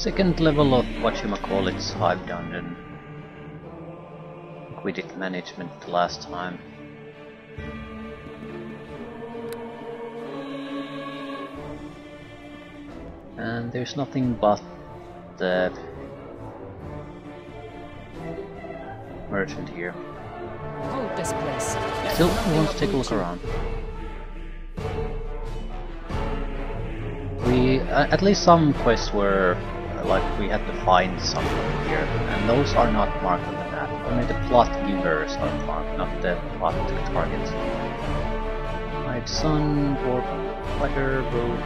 second level of whatchamacallit's Hive Dungeon. We did management the last time. And there's nothing but the merchant here. Hold this place. Still wants to take a look around. We at least some quests were like we had to find something here, and those are not marked on the map. Only the plot givers are marked, not the plot targets. Right, Sun, Dwarf, Fighter, Rogue.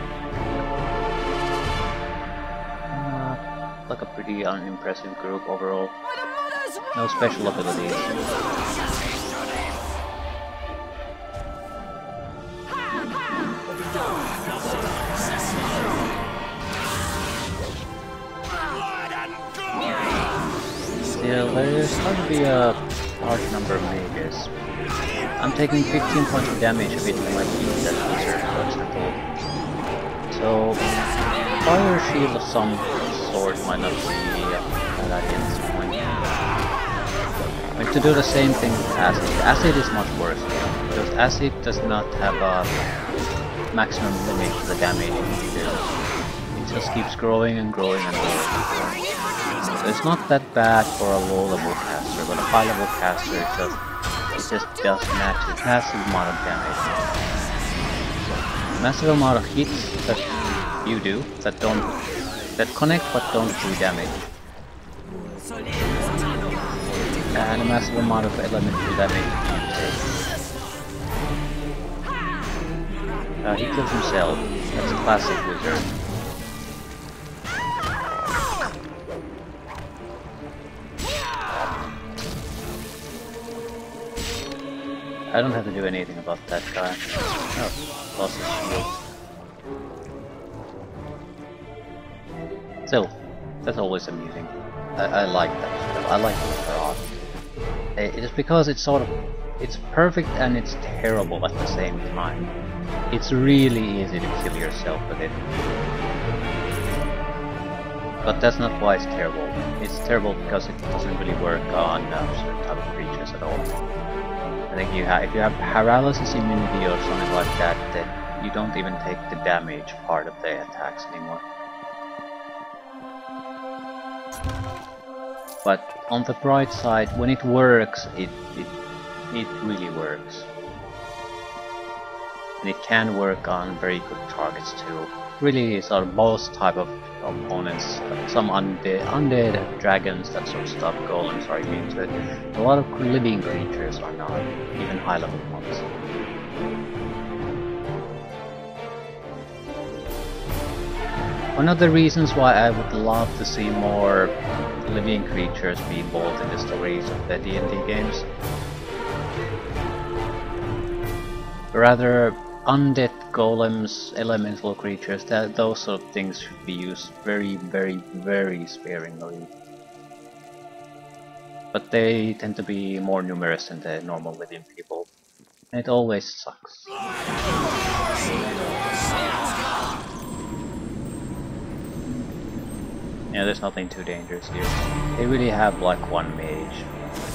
Like a pretty unimpressive group overall. No special abilities. Still, there's going to be a large number of mages. I'm taking 15 points of damage of it when I beat that wizard, for example. So, fire shield of some sort might not be that at this point. I mean, to do the same thing with acid. Acid is much worse here, because acid does not have a maximum limit to the damage it can do. It just keeps growing and growing and growing. So it's not that bad for a low level caster, but a high level caster it just does massive amount of damage. Massive amount of hits that you do that connect but don't do damage. And a massive amount of elemental damage you take. He kills himself. That's a classic wizard. I don't have to do anything about that guy. Oh, lost his shield. Still, that's always amusing. I like that stuff. I like it a lot. It is because it's sort of... it's perfect and it's terrible at the same time. It's really easy to kill yourself with it. But that's not why it's terrible. It's terrible because it doesn't really work on certain type of creatures at all. I think if you have paralysis immunity or something like that, then you don't even take the damage part of the attacks anymore. But on the bright side, when it works, it really works. And it can work on very good targets too. Really sort of both type of opponents, some undead dragons, that sort of stuff, golems are immune to it. A lot of living creatures are not, even high level ones. One of the reasons why I would love to see more living creatures be involved in the stories of the D&D games. Rather, undead golems, elemental creatures, those sort of things should be used very, very, very sparingly. But they tend to be more numerous than the normal living people. And it always sucks. Yeah, there's nothing too dangerous here. They really have like one mage.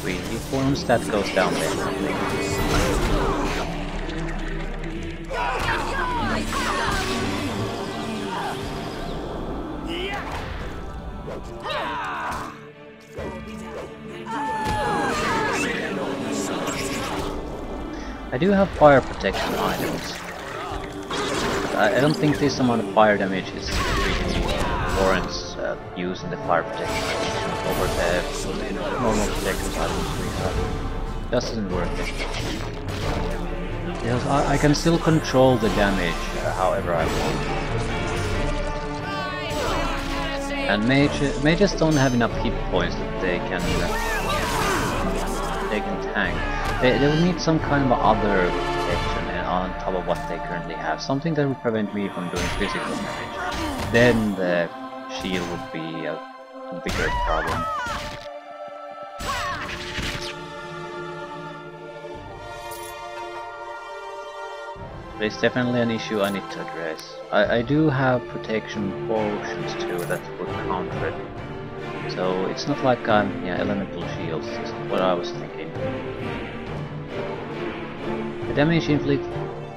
If one stat goes down definitely. I do have fire protection items. I don't think this amount of fire damage is really warrants using the fire protection over the normal protection items we have. Doesn't work it. Because I can still control the damage however I want. And mages don't have enough hit points that they can tank. They will need some kind of other protection on top of what they currently have. Something that would prevent me from doing physical damage. Then the shield would be a bigger problem. But it's definitely an issue I need to address. I do have protection potions too that would counter it. So it's not like I'm, yeah, elemental shields is what I was thinking. The damage inflict...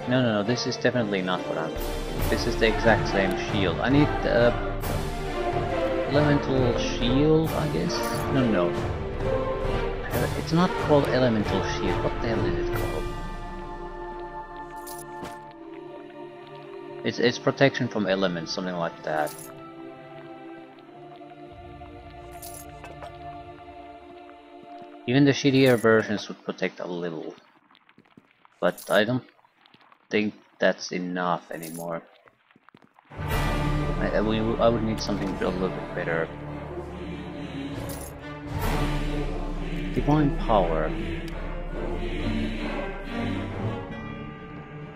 No, this is definitely not what I'm thinking. This is the exact same shield. I need elemental shield, I guess? No. It's not called elemental shield. What the hell is it called? It's protection from elements, something like that. Even the shittier versions would protect a little. But I don't think that's enough anymore. I would need something a little bit better. Divine Power.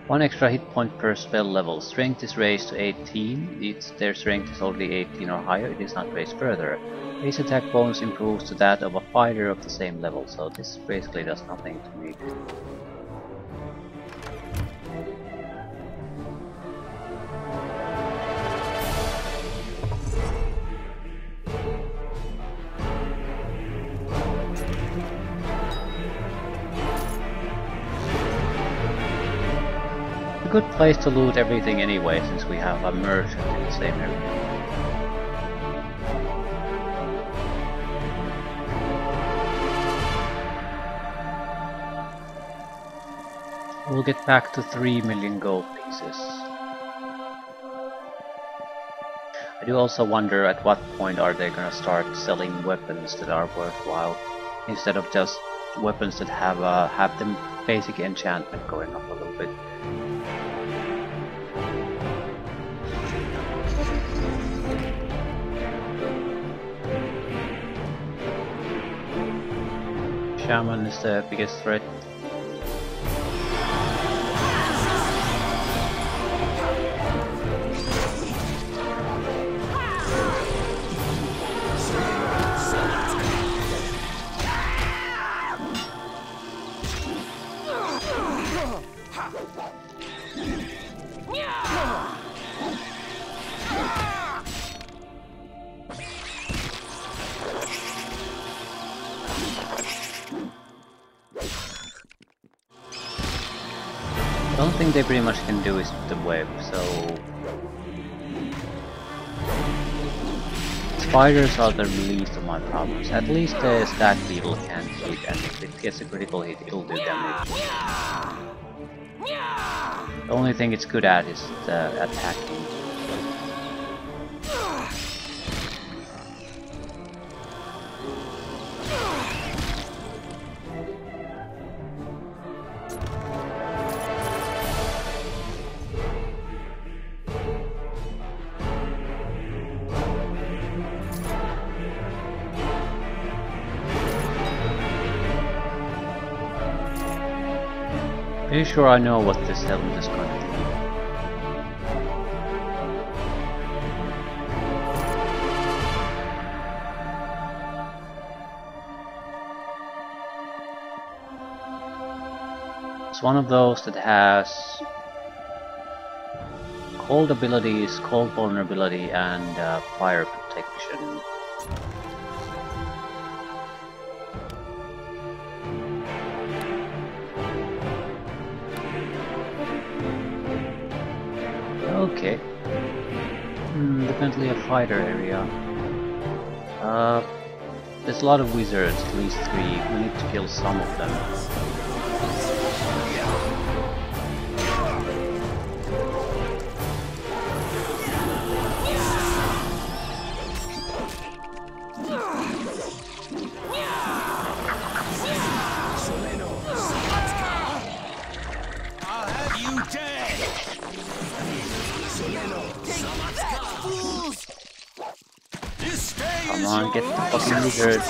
1 extra hit point per spell level. Strength is raised to 18. If their strength is already 18 or higher, it is not raised further. Base attack bonus improves to that of a fighter of the same level, so this basically does nothing to me. Good place to loot everything anyway, since we have a merchant in the same area. We'll get back to 3 million gold pieces. I do also wonder at what point are they gonna start selling weapons that are worthwhile, instead of just weapons that have the basic enchantment going up a little bit. Shaman is the biggest threat. The only thing they pretty much can do is the web, so... Spiders are the least of my problems. At least the stag beetle can hit, and if it gets a critical hit, it'll do damage. The only thing it's good at is the attacking. Pretty sure I know what this helmet is going to do. It's one of those that has cold abilities, cold vulnerability, and fire protection. Okay. Definitely a fighter area. There's a lot of wizards, at least 3. We need to kill some of them. I'll have you dead! Come on, get the fucking wizard! Oh,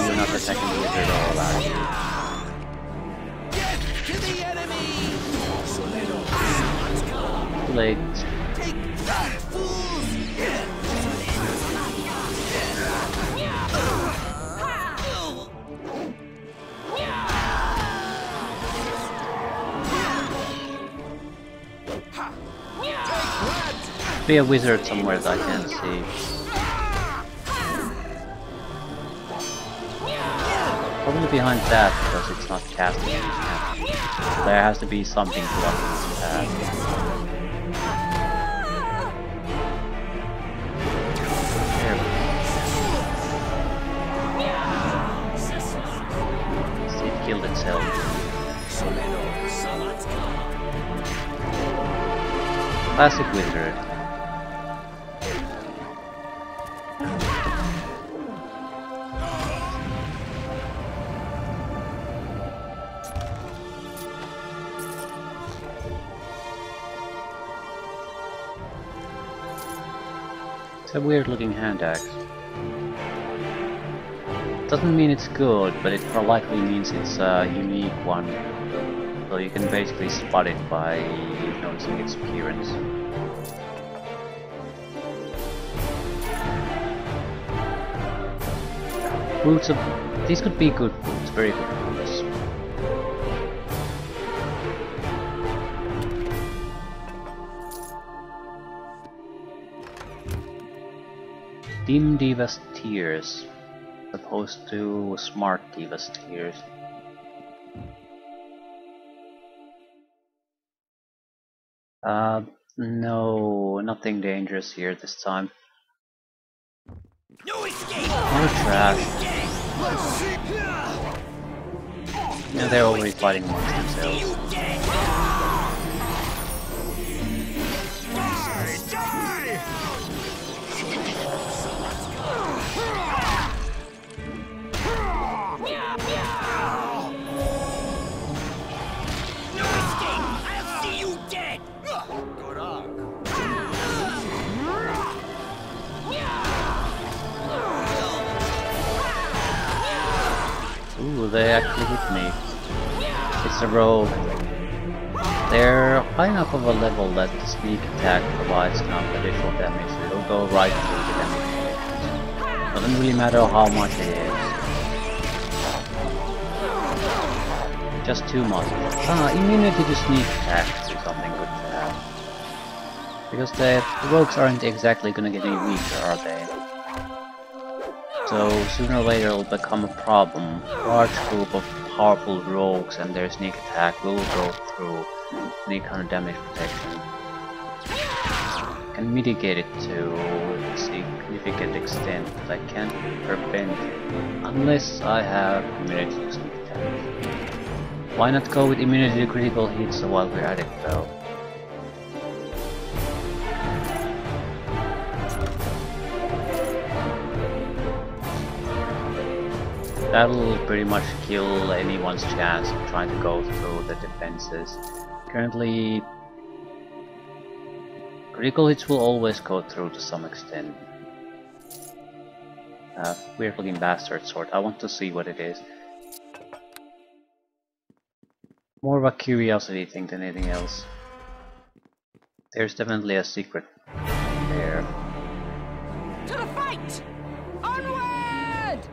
you're not attacking the wizard all, are you? Get to the enemy! Too late. Take that, fools! Be a wizard somewhere that I can't see. Probably behind that because it's not casting. There has to be something blocking that. There we go. It killed itself. Classic wizard. It's a weird looking hand axe. Doesn't mean it's good, but it more likely means it's a unique one. So you can basically spot it by noticing its appearance. Boots of... these could be good boots, very good boots. Dim Diva's Tears, opposed to Smart Diva's Tears. No, nothing dangerous here this time. No escape! More trash. Yeah, they're already fighting amongst themselves. Ooh, they actually hit me. It's a rogue. They're high enough of a level that the sneak attack provides enough additional damage, so it'll go right through the damage. Doesn't really matter how much it is. Just too much. Immunity to sneak attacks is something good to have. Because the rogues aren't exactly gonna get any weaker, are they? So sooner or later it'll become a problem. A large group of powerful rogues and their sneak attack will go through any kind of damage protection. I can mitigate it to a significant extent, but I can't prevent it unless I have immunity to sneak attack. Why not go with immunity to critical hits while we're at it though? That'll pretty much kill anyone's chance of trying to go through the defenses. Currently, critical hits will always go through to some extent. Weird looking bastard sword. I want to see what it is. More of a curiosity thing than anything else. There's definitely a secret there. To the fight! Onward!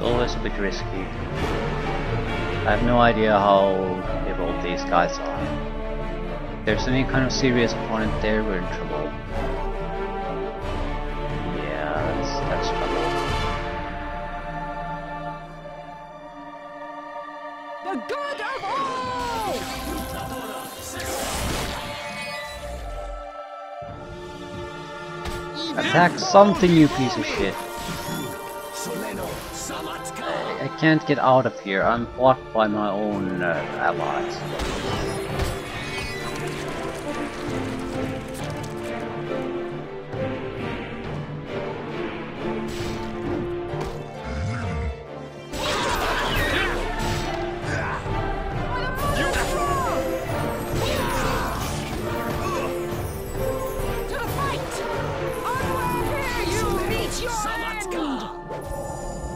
Always a bit risky. I have no idea how evolved these guys are. If there's any kind of serious opponent there, we're in trouble. Yeah, that's trouble. The good of all! Attack something, you piece of shit. I can't get out of here. I'm blocked by my own allies.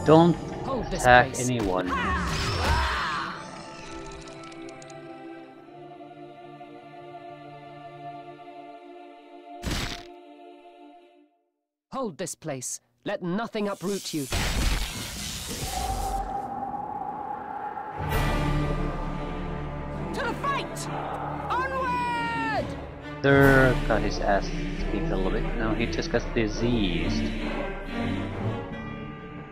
Don't Hold this attack place. anyone. Hold this place. Let nothing uproot you. To the fight! Onward! Sir got his ass kicked a little bit. No, he just got diseased.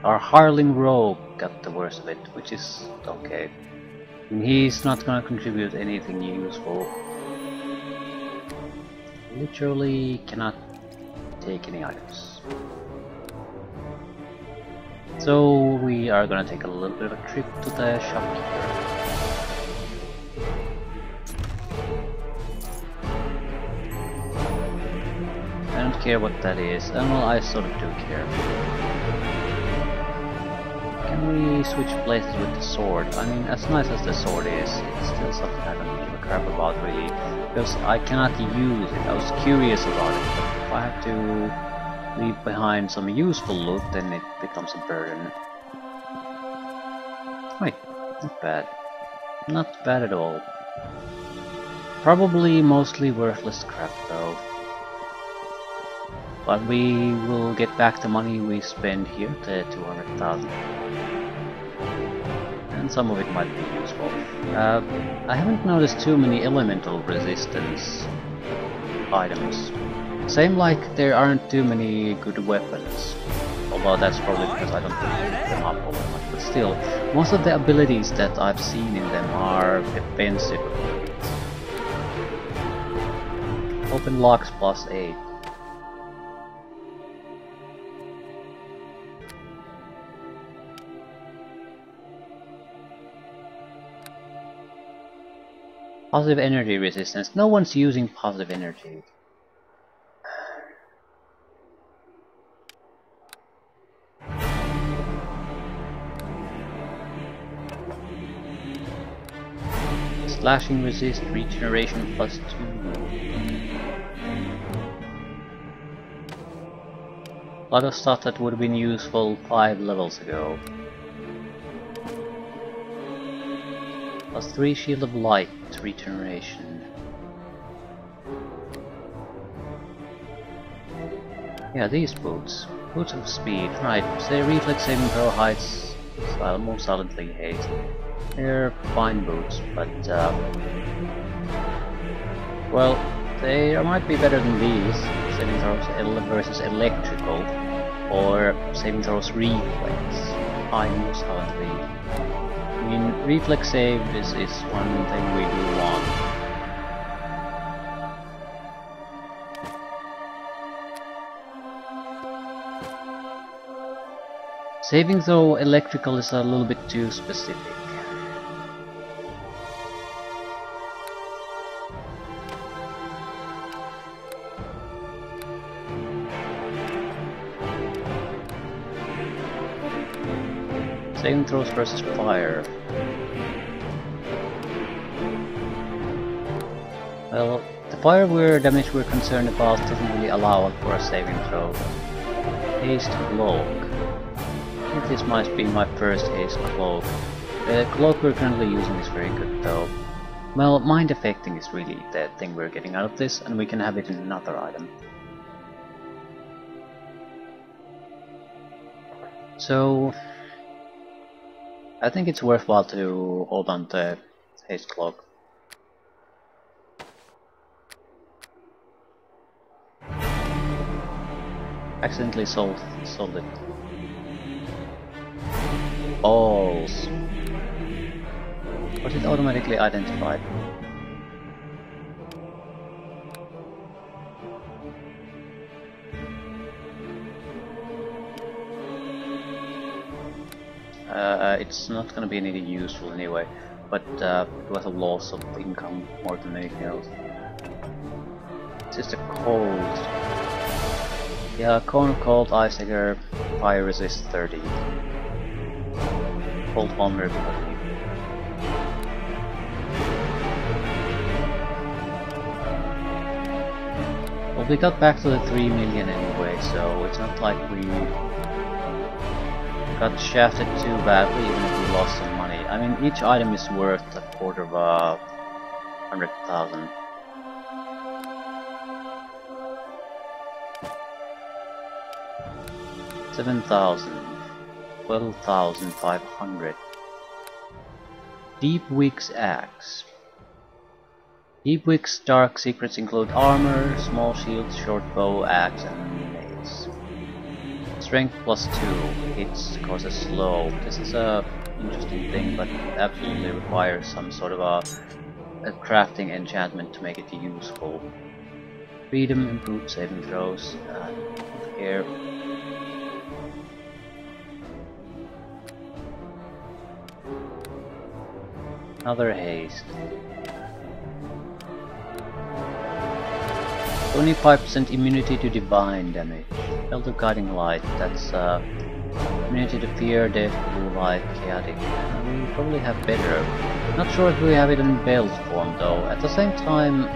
Our Harling Rogue got the worst of it, which is okay. And he's not gonna contribute anything useful. Literally cannot take any items. So we are gonna take a little bit of a trip to the shopkeeper. I don't care what that is. Well, I sort of do care. Can we switch places with the sword? I mean, as nice as the sword is, it's still something I don't give a crap about really, because I cannot use it. I was curious about it, but if I have to leave behind some useful loot, then it becomes a burden. Wait, not bad. Not bad at all. Probably mostly worthless crap though. But we will get back the money we spend here, the 200,000. And some of it might be useful. I haven't noticed too many elemental resistance items. Same like there aren't too many good weapons. Although that's probably because I don't pick them up all that much. But still, most of the abilities that I've seen in them are defensive abilities. Open locks +8. Positive energy resistance. No one's using positive energy. Slashing resist, regeneration +2. A lot of stuff that would have been useful 5 levels ago. +3 shield of light, regeneration. Yeah, these boots. Boots of speed, right. Say reflex saving throw heights, more silently haste. They're fine boots, but well, they might be better than these. Saving throws versus electrical, or saving throws reflex. More silently. I mean, reflex save is one thing we do want. Saving though electrical is a little bit too specific. Saving throws versus fire. Well, the fire damage we're concerned about doesn't really allow for a saving throw. Haste cloak. I think this might be my first haste cloak. The cloak we're currently using is very good though. Well, mind affecting is really the thing we're getting out of this, and we can have it in another item. So I think it's worthwhile to hold on to haste cloak. Accidentally sold it. Balls. Was it automatically identified? It's not gonna be anything useful anyway, but it was a loss of income more than anything else. It's just a cold. Yeah, Cone of Cold, Ice Dagger, Fire Resist 30. Cold Vulnerability. Well, we got back to the 3 million anyway, so it's not like we got shafted too badly, even if we lost some money. I mean, each item is worth a quarter of 100,000. $7,000, 12,500. Deepwick's axe. Deepwick's dark secrets include armor, small shield, short bow, axe, and mace. Strength +2, hits causes slow. This is a interesting thing, but absolutely requires some sort of a crafting enchantment to make it useful. Freedom, improved saving throws, here. Another haste. 25% immunity to divine damage. Belt of guiding light, that's immunity to fear, death, blue light, chaotic. We probably have better. Not sure if we have it in belt form though. At the same time,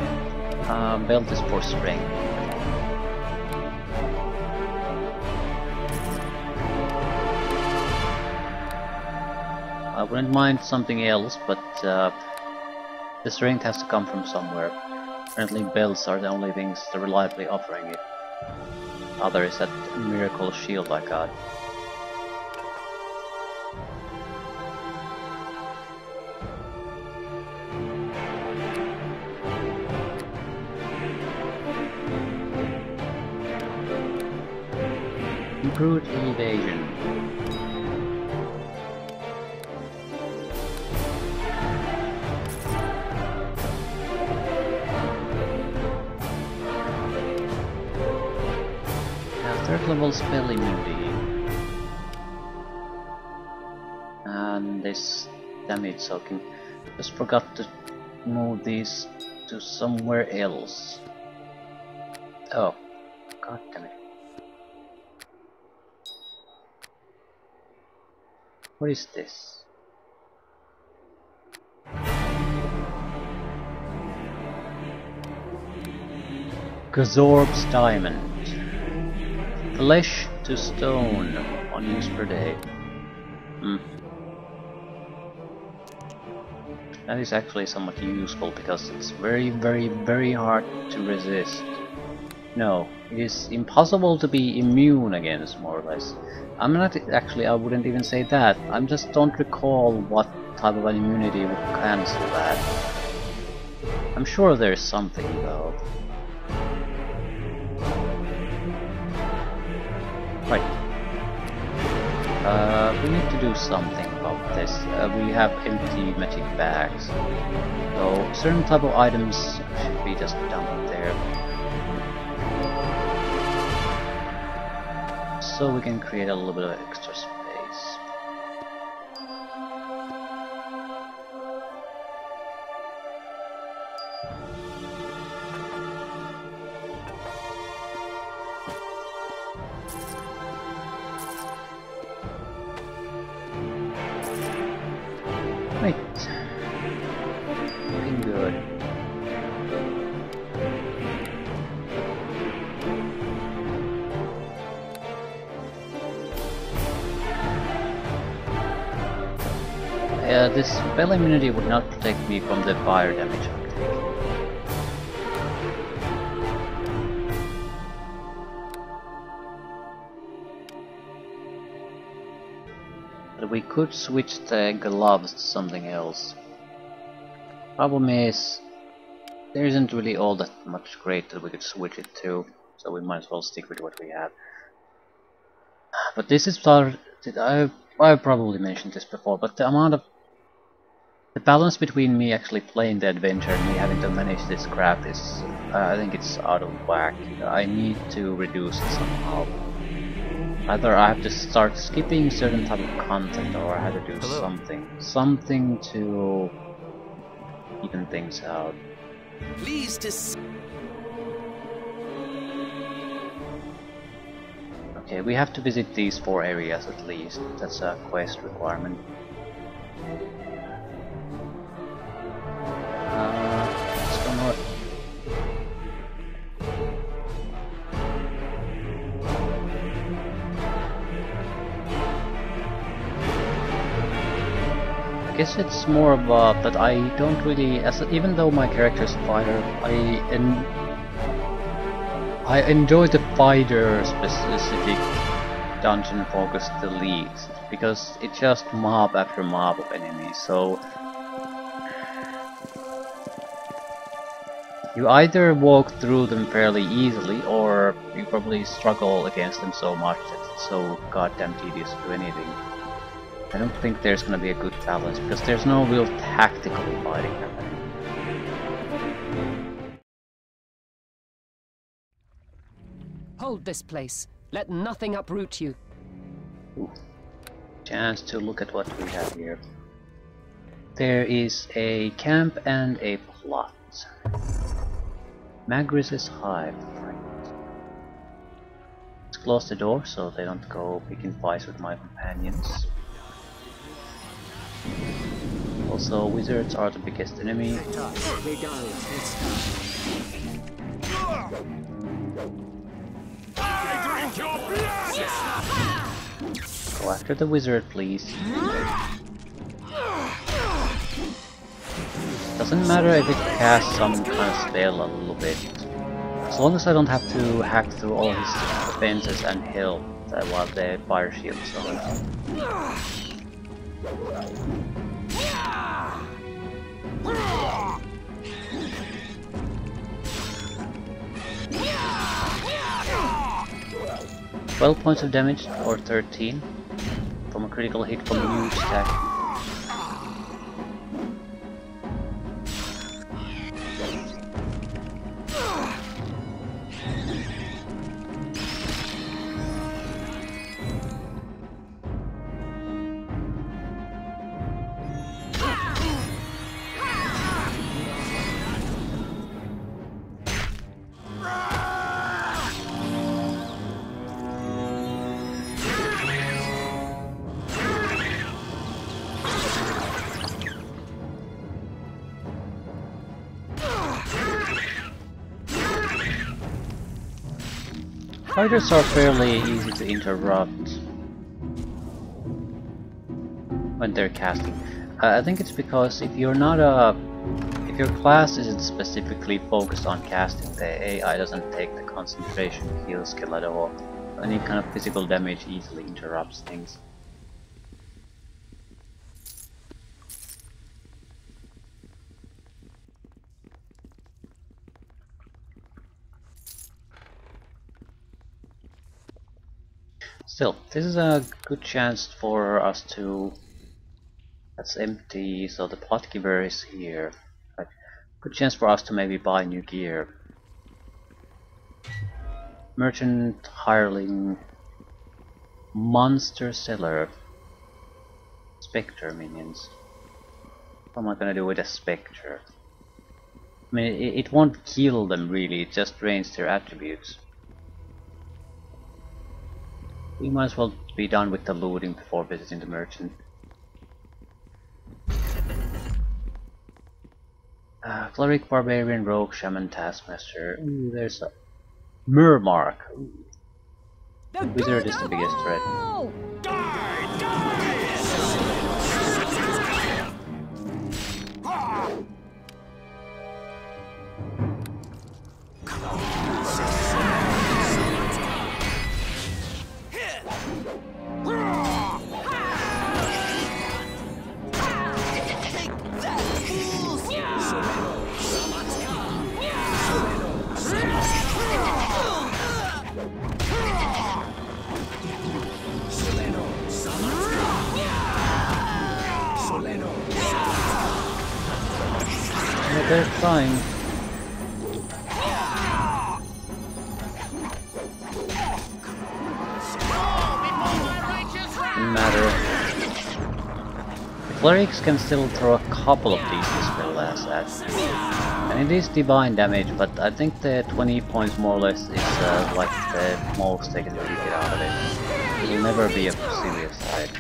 belt is for strength. I wouldn't mind something else, but the strength has to come from somewhere. Apparently belts are the only things that are reliably offering it. Other is that miracle shield I got. Improved evasion. Third level spell immunity. And this damage soaking. Just forgot to move these to somewhere else. Oh, god damn it. What is this? Gazorp's diamond. Flesh to stone, 1 use per day. That is actually somewhat useful because it's very, very, very hard to resist. No, it is impossible to be immune against, more or less. I'm not actually, I wouldn't even say that. I just don't recall what type of an immunity would cancel that. I'm sure there's something though. Right. We need to do something about this. We have empty magic bags. So certain type of items should be just dumped there. So we can create a little bit of extra space. Right. Looking good. This spell immunity would not protect me from the fire damage I'm taking. But we could switch the gloves to something else. Problem is, there isn't really all that much great that we could switch it to, so we might as well stick with what we have. But this is started. I've probably mentioned this before, but the balance between me actually playing the adventure and me having to manage this crap is, I think it's out of whack. I need to reduce it somehow. Either I have to start skipping certain type of content, or I have to do something to even things out. Please to Okay, we have to visit these 4 areas at least. That's a quest requirement. Let's go north. guess it's more about that I don't really, even though my character is a fighter, I enjoy the fighter specific dungeon focus the least, because it's just mob after mob of enemies, so you either walk through them fairly easily, or you probably struggle against them so much that it's so goddamn tedious to do anything. I don't think there's gonna be a good balance, because there's no real tactical fighting happening. Hold this place. Let nothing uproot you. Ooh. Chance to look at what we have here. There is a camp and a plot. Magris's hive. Let's close the door so they don't go picking fights with my companions. Also, wizards are the biggest enemy. Go after the wizard, please. Doesn't matter if it casts some kind of spell a little bit. As long as I don't have to hack through all his defenses and health while the fire shield is on. 12 points of damage, or 13, from a critical hit from a huge attack. Fighters are fairly easy to interrupt when they're casting. I think it's because if your class isn't specifically focused on casting, the AI doesn't take the concentration heal skill at all. Any kind of physical damage easily interrupts things. Still, this is a good chance for us to... That's empty, so the plot giver is here. Right. Good chance for us to maybe buy new gear. Merchant, hireling, monster seller, spectre minions. What am I gonna do with a spectre? I mean, it won't kill them really, it just drains their attributes. We might as well be done with the looting before visiting the merchant. Cleric, Barbarian, Rogue, Shaman, Taskmaster. Ooh, there's a Murmark. Wizard is the biggest threat. They're trying. Doesn't matter. The clerics can still throw a couple of these spell as that. And it is divine damage, but I think the 20 points more or less is like the most they can really get out of it. It will never be a serious threat.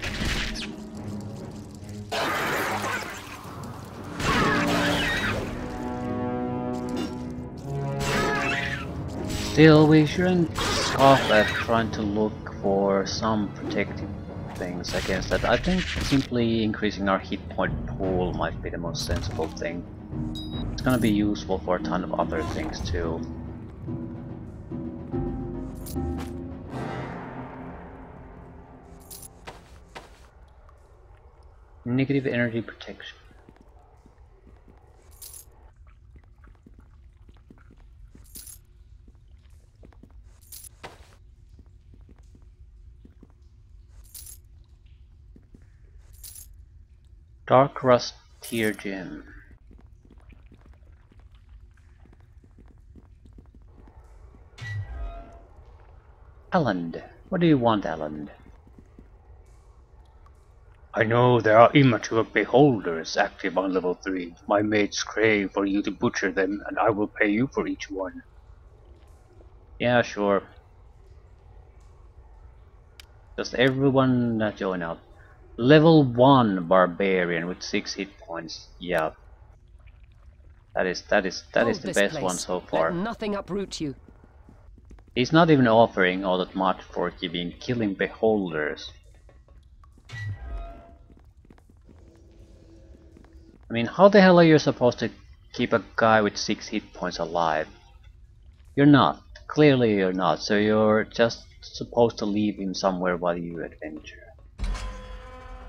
Still, we shouldn't scoff at trying to look for some protective things against that. I think simply increasing our hit point pool might be the most sensible thing. It's gonna be useful for a ton of other things too. Negative energy protection. Dark Rust Tier Gem. Alan, what do you want, Alan? I know there are immature beholders active on level 3. My mates crave for you to butcher them, and I will pay you for each one. Yeah, sure. Just everyone join up. Level 1 barbarian with 6 hit points. Yeah. That is the best one so far. Let nothing uproot you. He's not even offering all that much for killing beholders. I mean, how the hell are you supposed to keep a guy with 6 hit points alive? You're not. Clearly you're not, so you're just supposed to leave him somewhere while you adventure.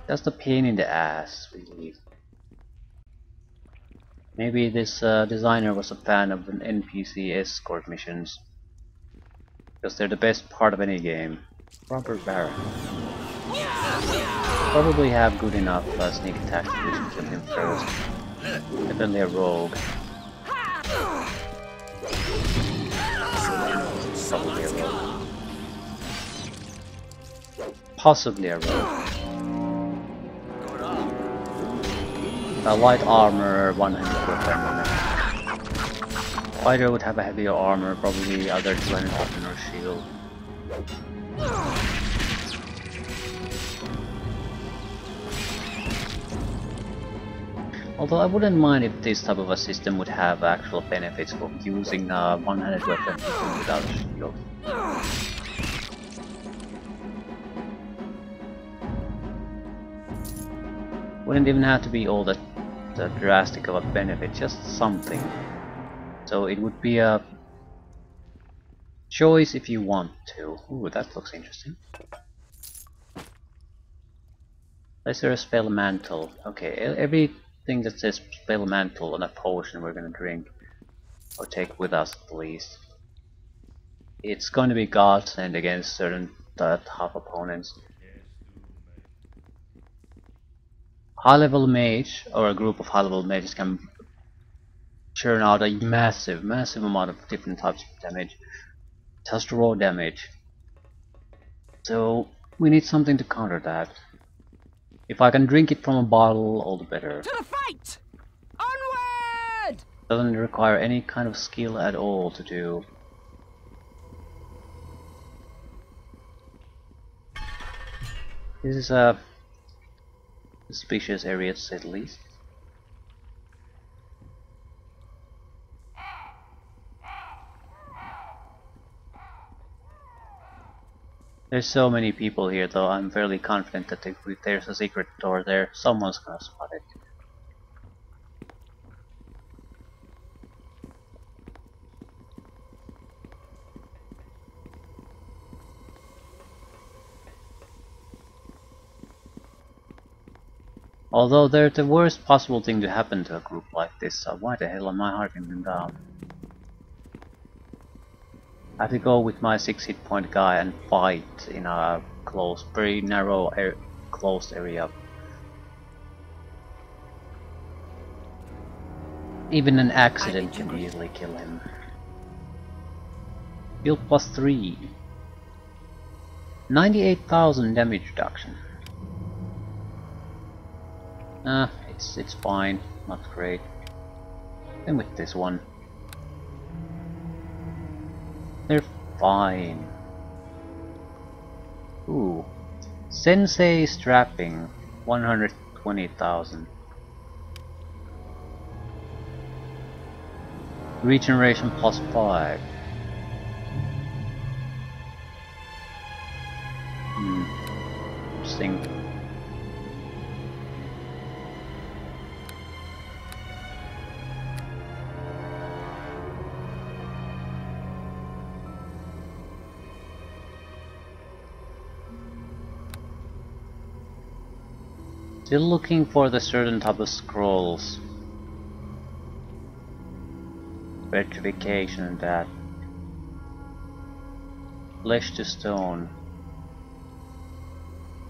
That's the pain in the ass, really. Maybe this designer was a fan of an NPC escort missions. Because they're the best part of any game. Robert Baron. Probably have good enough sneak attack to kill him first. Definitely a rogue. Probably a rogue. Possibly a rogue. A light armor, one-handed weapon. Fighter would have a heavier armor, probably either two-handed weapon or shield. Although I wouldn't mind if this type of a system would have actual benefits of using a one-handed weapon without a shield. Wouldn't even have to be all that drastic of a benefit, just something. So it would be a choice if you want to. Ooh, that looks interesting. Is there a spell mantle? Okay, everything that says spell mantle on a potion we're gonna drink or take with us at least. It's going to be godsend against certain tough opponents. High level mage or a group of high level mages can churn out a massive amount of different types of damage. Just raw damage. So we need something to counter that. If I can drink it from a bottle, all the better. To the fight! Onward! Doesn't require any kind of skill at all to do. This is a suspicious area to say the least. There's so many people here though, I'm fairly confident that if there's a secret door there, someone's gonna spot it. Although they're the worst possible thing to happen to a group like this, so why the hell am I hunting them down? I have to go with my 6 hit point guy and fight in a close, very narrow, closed area. Even an accident can easily kill him. Build plus 3. 98,000 damage reduction. It's fine, not great. And with this one, they're fine. Ooh, Sensei strapping, 120,000. Regeneration plus 5. Interesting. Still looking for the certain type of scrolls. Petrification and that. Flesh to stone.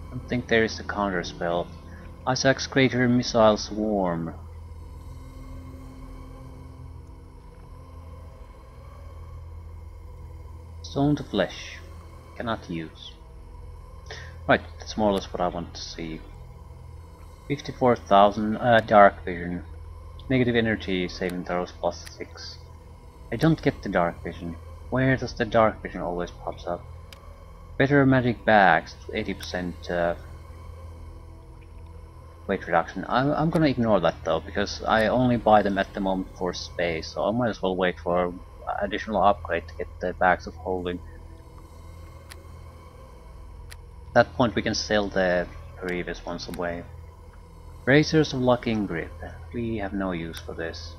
I don't think there is a counter spell. Isaac's Crater Missile Swarm. Stone to flesh. Cannot use. Right, that's more or less what I want to see. 54,000 dark vision. Negative energy saving throws +6. I don't get the dark vision. Where does the dark vision always pops up? Better magic bags, 80% weight reduction. I'm gonna ignore that though, because I only buy them at the moment for space, so I might as well wait for additional upgrade to get the bags of holding. At that point we can sell the previous ones away. Bracers of Locking Grip. We have no use for this.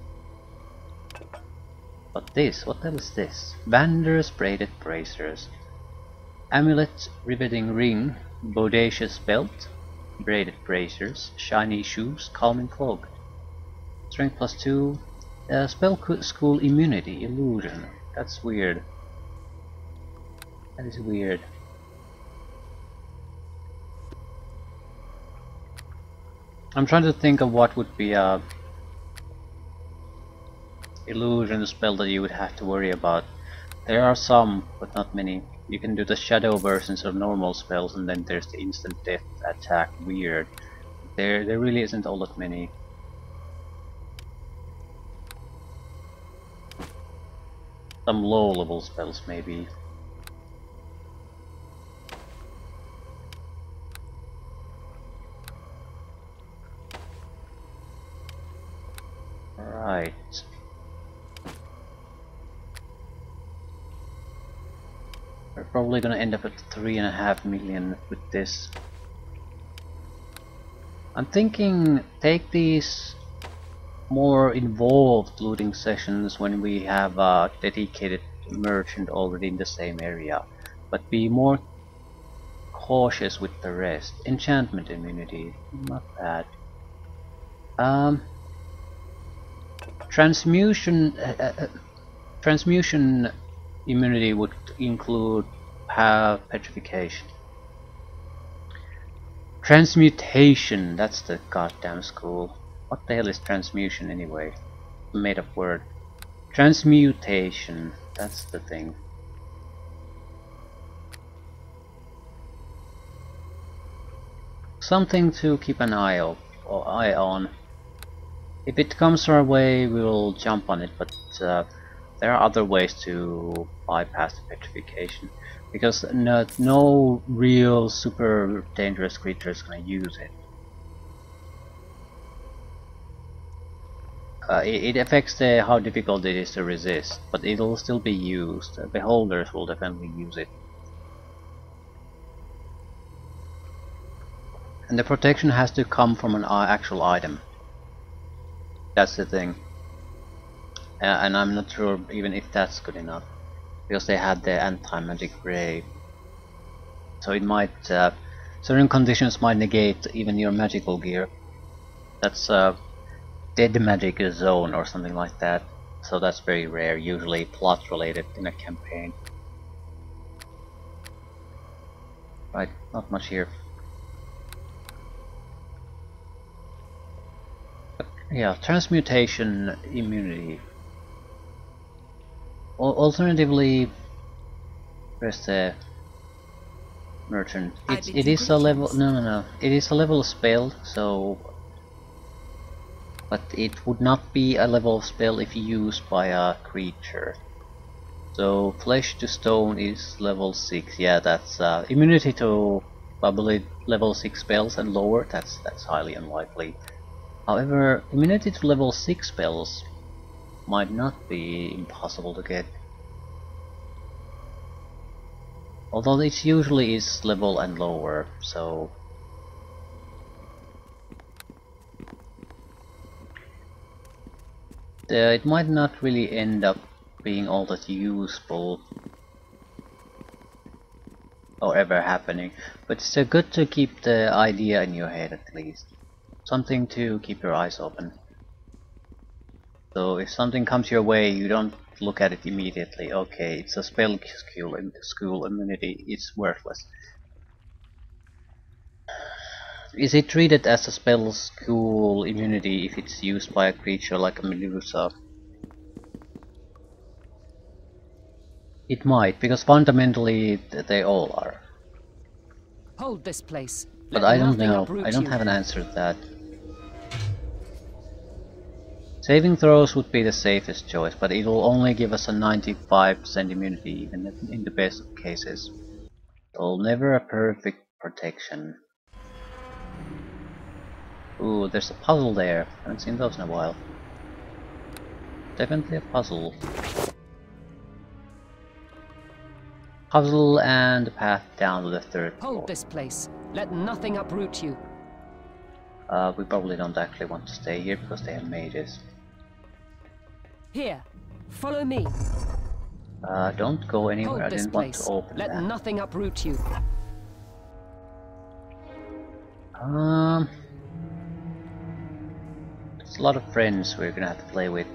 But this, what the hell is this? Vander's Braided Bracers. Amulet, Riveting Ring, Bodacious Belt, Braided Bracers, Shiny Shoes, Calming Cloak. Strength +2, Spell School Immunity, Illusion. That's weird. That is weird. I'm trying to think of what would be a illusion spell that you would have to worry about. There are some, but not many. You can do the shadow versions of normal spells, and then there's the instant death attack weird. There really isn't all that many. Some low level spells maybe. Right. We're probably gonna end up at 3.5 million with this. I'm thinking take these more involved looting sessions when we have a dedicated merchant already in the same area, but be more cautious with the rest. Enchantment immunity, not bad. Transmutation immunity would include petrification. Transmutation, that's the goddamn school. What the hell is transmutation anyway? Made up word. Transmutation, that's the thing. Something to keep an eye on. If it comes our way, we will jump on it, but there are other ways to bypass the petrification, because no real super dangerous creature is going to use it. It affects how difficult it is to resist, but it'll still be used. Beholders will definitely use it. And the protection has to come from an actual item. That's the thing. And I'm not sure even if that's good enough, because they had the anti-magic ray. So it might, certain conditions might negate even your magical gear. That's dead magic zone or something like that. So that's very rare, usually plot related in a campaign. Right, not much here. Yeah, transmutation immunity. Alternatively, where's the merchant? It is a level. No. It is a level spell. So, but it would not be a level spell if used by a creature. So flesh to stone is level 6. Yeah, that's immunity to probably level 6 spells and lower. That's highly unlikely. However, immunity to level 6 spells might not be impossible to get. Although it usually is level and lower, so... it might not really end up being all that useful or ever happening, but it's good to keep the idea in your head at least. something to keep your eyes open. So if something comes your way, you don't look at it immediately. Okay, it's a spell school immunity, it's worthless. Is it treated as a spell school immunity if it's used by a creature like a Medusa? It might, because fundamentally they all are. Hold this place. But Let I don't nothing know. uproot I don't you. have an answer to that. Saving throws would be the safest choice, but it will only give us a 95% immunity even in the best of cases. So never a perfect protection. Ooh, there's a puzzle there. Haven't seen those in a while. Definitely a puzzle. Puzzle and the path down to the third floor. Hold this place. Let nothing uproot you. We probably don't actually want to stay here because they have mages. Here, follow me. Don't go anywhere. Hold I this didn't want place. to open Let that. nothing uproot you. There's a lot of friends we're gonna have to play with.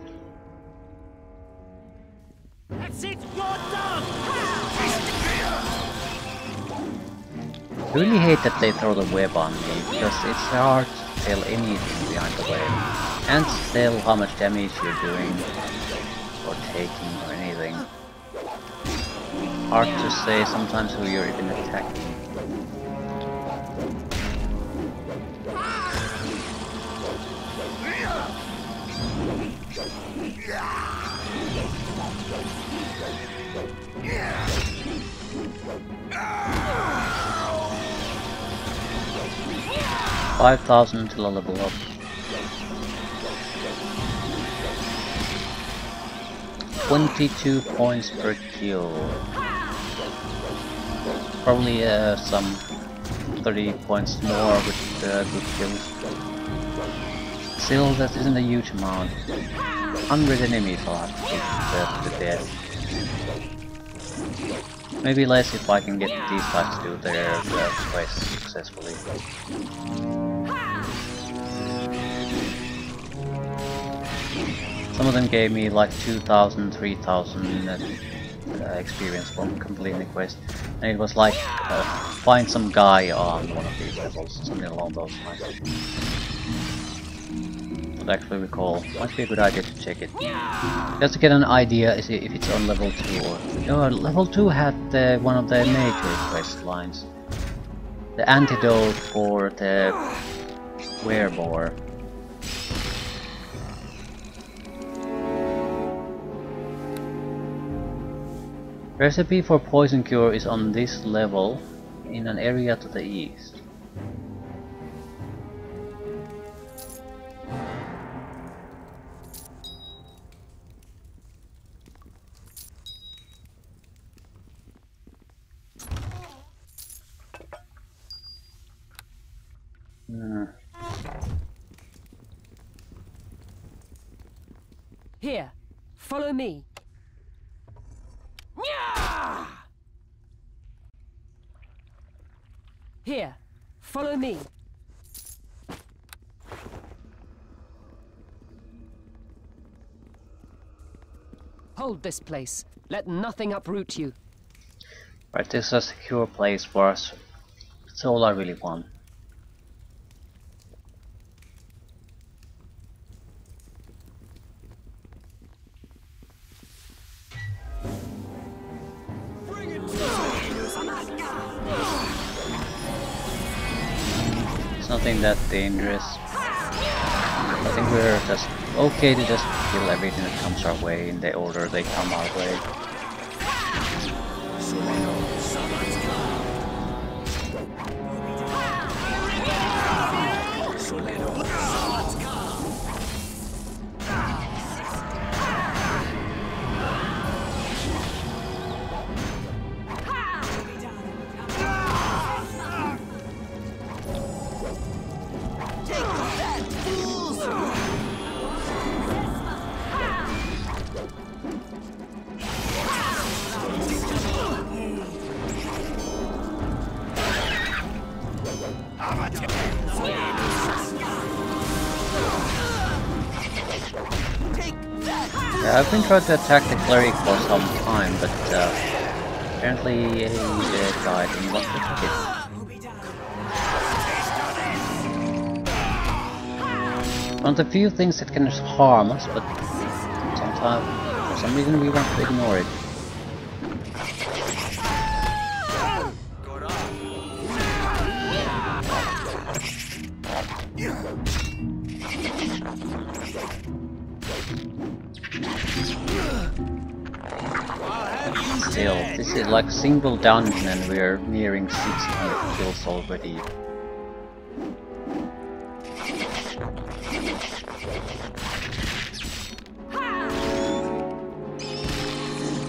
That's it, you're done! I really hate that they throw the web on me, because it's hard to tell anything behind the web. Can't tell how much damage you're doing, or taking, or anything. Hard to say sometimes who you're even attacking. $5,000 until I level up. 22 points per kill. Probably some 30 points more with good kills. Still, that isn't a huge amount. 100 enemies I'll have to beat to death. Maybe less if I can get these guys to do their quest successfully. Some of them gave me like 2,000, 3,000 experience from completing the quest, and it was like find some guy on one of these levels, something along those lines. Don't actually recall. Might be a good idea to check it, just to get an idea if it's on level 2 or no. Level 2 had one of the major quest lines, the antidote for the werebore. Recipe for poison cure is on this level, in an area to the east. Here, follow me. Here, follow me. Hold this place. Let nothing uproot you. Right, this is a secure place for us. That's all I really want. It's nothing that dangerous. I think we're just okay to just kill everything that comes our way in the order they come our way. I've been trying to attack the cleric for some time, but apparently he died in one hit. One of the few things that can harm us, but sometimes, for some reason, we want to ignore it. Still, this is like single dungeon and we're nearing 600 kills already.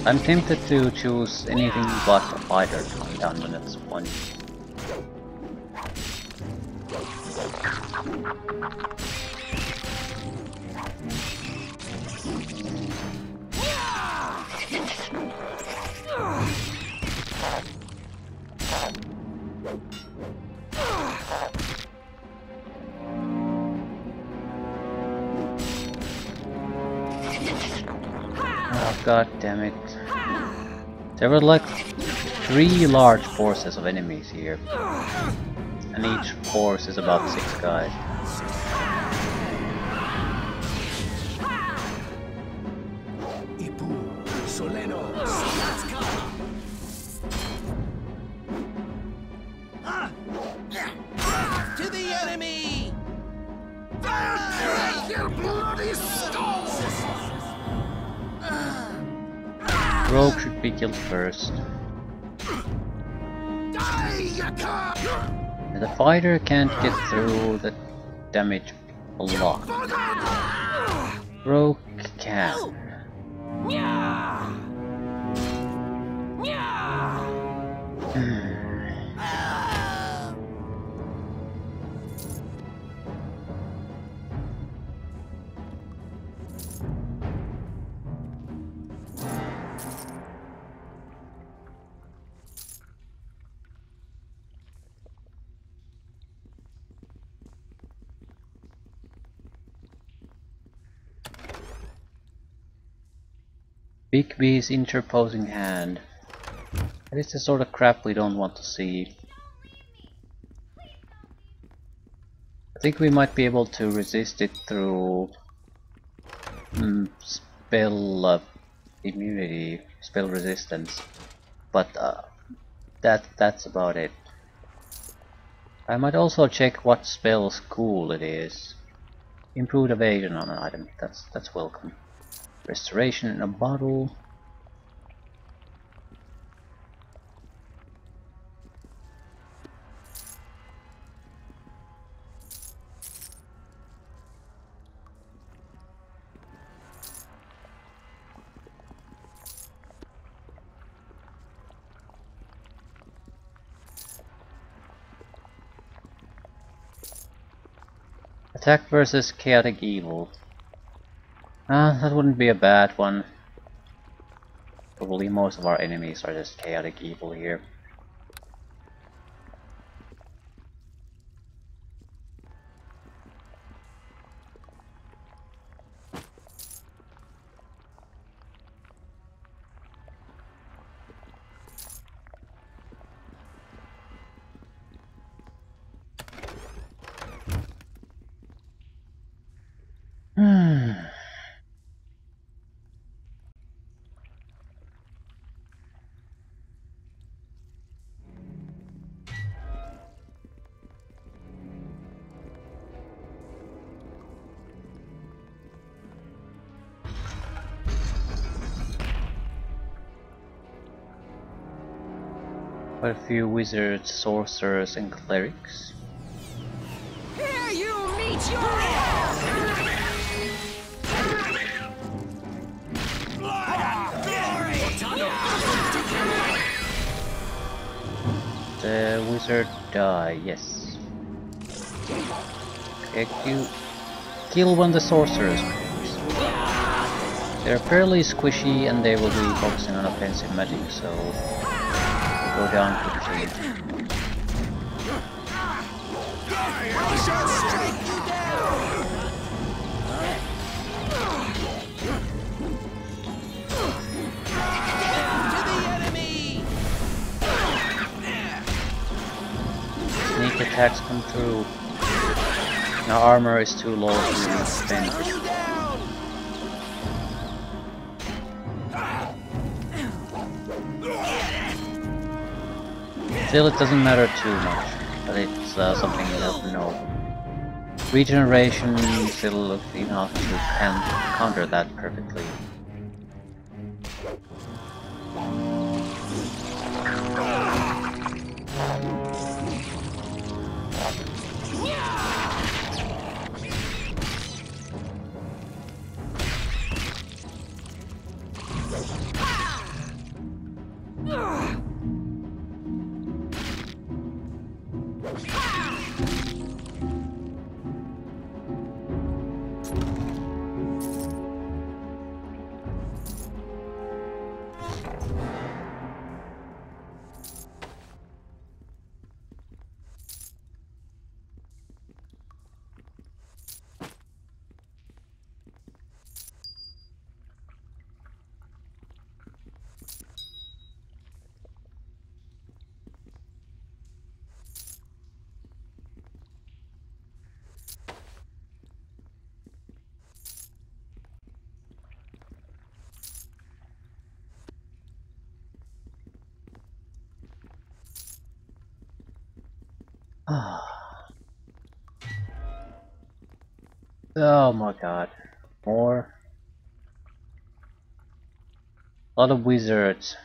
I'm tempted to choose anything but a fighter to come down at this point. Oh, god damn it. There were like 3 large forces of enemies here. And each force is about 6 guys. To the enemy! Rogue should be killed first. The fighter can't get through the damage a lot. Rogue can. Big B's interposing hand. That is the sort of crap we don't want to see. I think we might be able to resist it through spell immunity, spell resistance, but that's about it. I might also check what spell school it is. Improved evasion on an item, that's welcome. Restoration in a bottle. Attack versus chaotic evil. That wouldn't be a bad one. Probably most of our enemies are just chaotic evil here. Quite a few wizards, sorcerers, and clerics. Here you meet your The wizard die, yes. Okay, kill one of the sorcerers. They're fairly squishy and they will be focusing on offensive magic, so go down quickly. attacks come through. Now armor is too low to defend. You down! Still, it doesn't matter too much, but it's something you have to know. Regeneration still looks enough to counter that perfectly. Oh my god. More. A lot of wizards.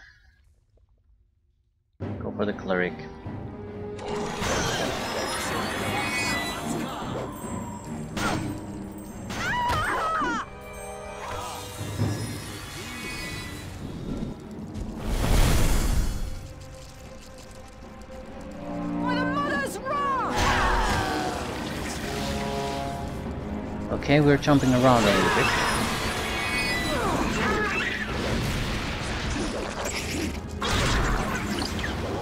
Go for the cleric. Okay, we're jumping around a little bit.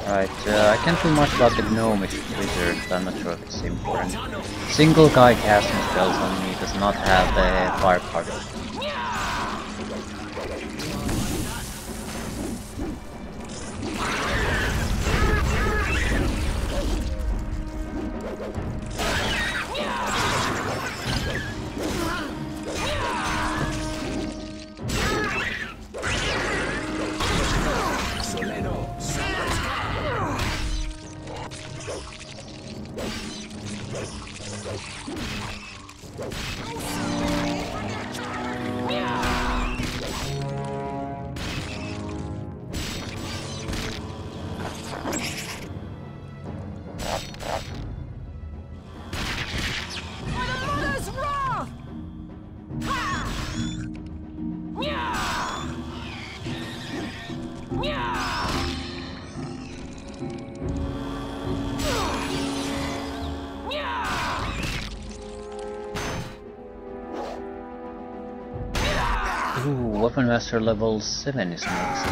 Right, I can't do much about the gnomish wizard, I'm not sure if it's important. Single guy casting spells on me does not have the fire particle. Ooh, Weapon Master level 7 is next.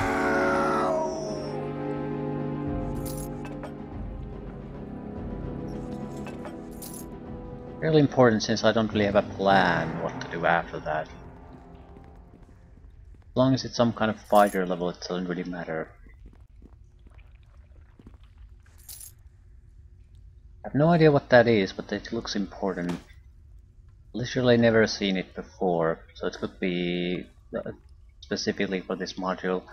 Really important since I don't really have a plan what to do after that. As long as it's some kind of fighter level, it doesn't really matter. I have no idea what that is, but it looks important. Literally never seen it before, so it could be specifically for this module.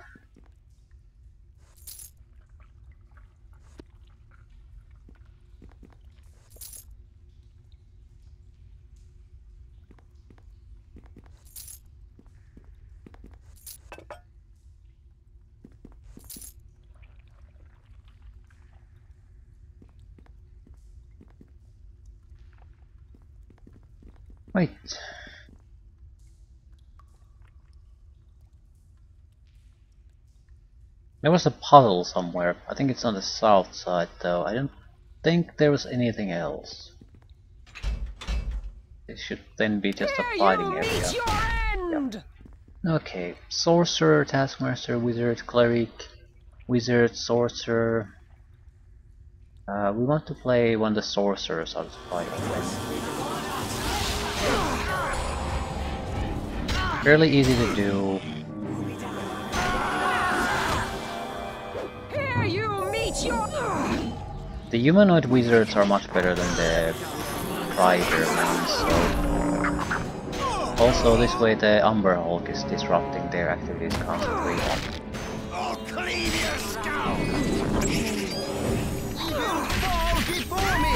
Wait. There was a puzzle somewhere. I think it's on the south side though. I don't think there was anything else. It should then be just a fighting area. Yep. Okay. Sorcerer, Taskmaster, Wizard, Cleric, Wizard, Sorcerer. We want to play one of the sorcerers out of fighting. Fairly easy to do. The humanoid wizards are much better than the Rider ones, so... Also, this way the Umber Hulk is disrupting their activities constantly. I'll clean your skull! Fall before me!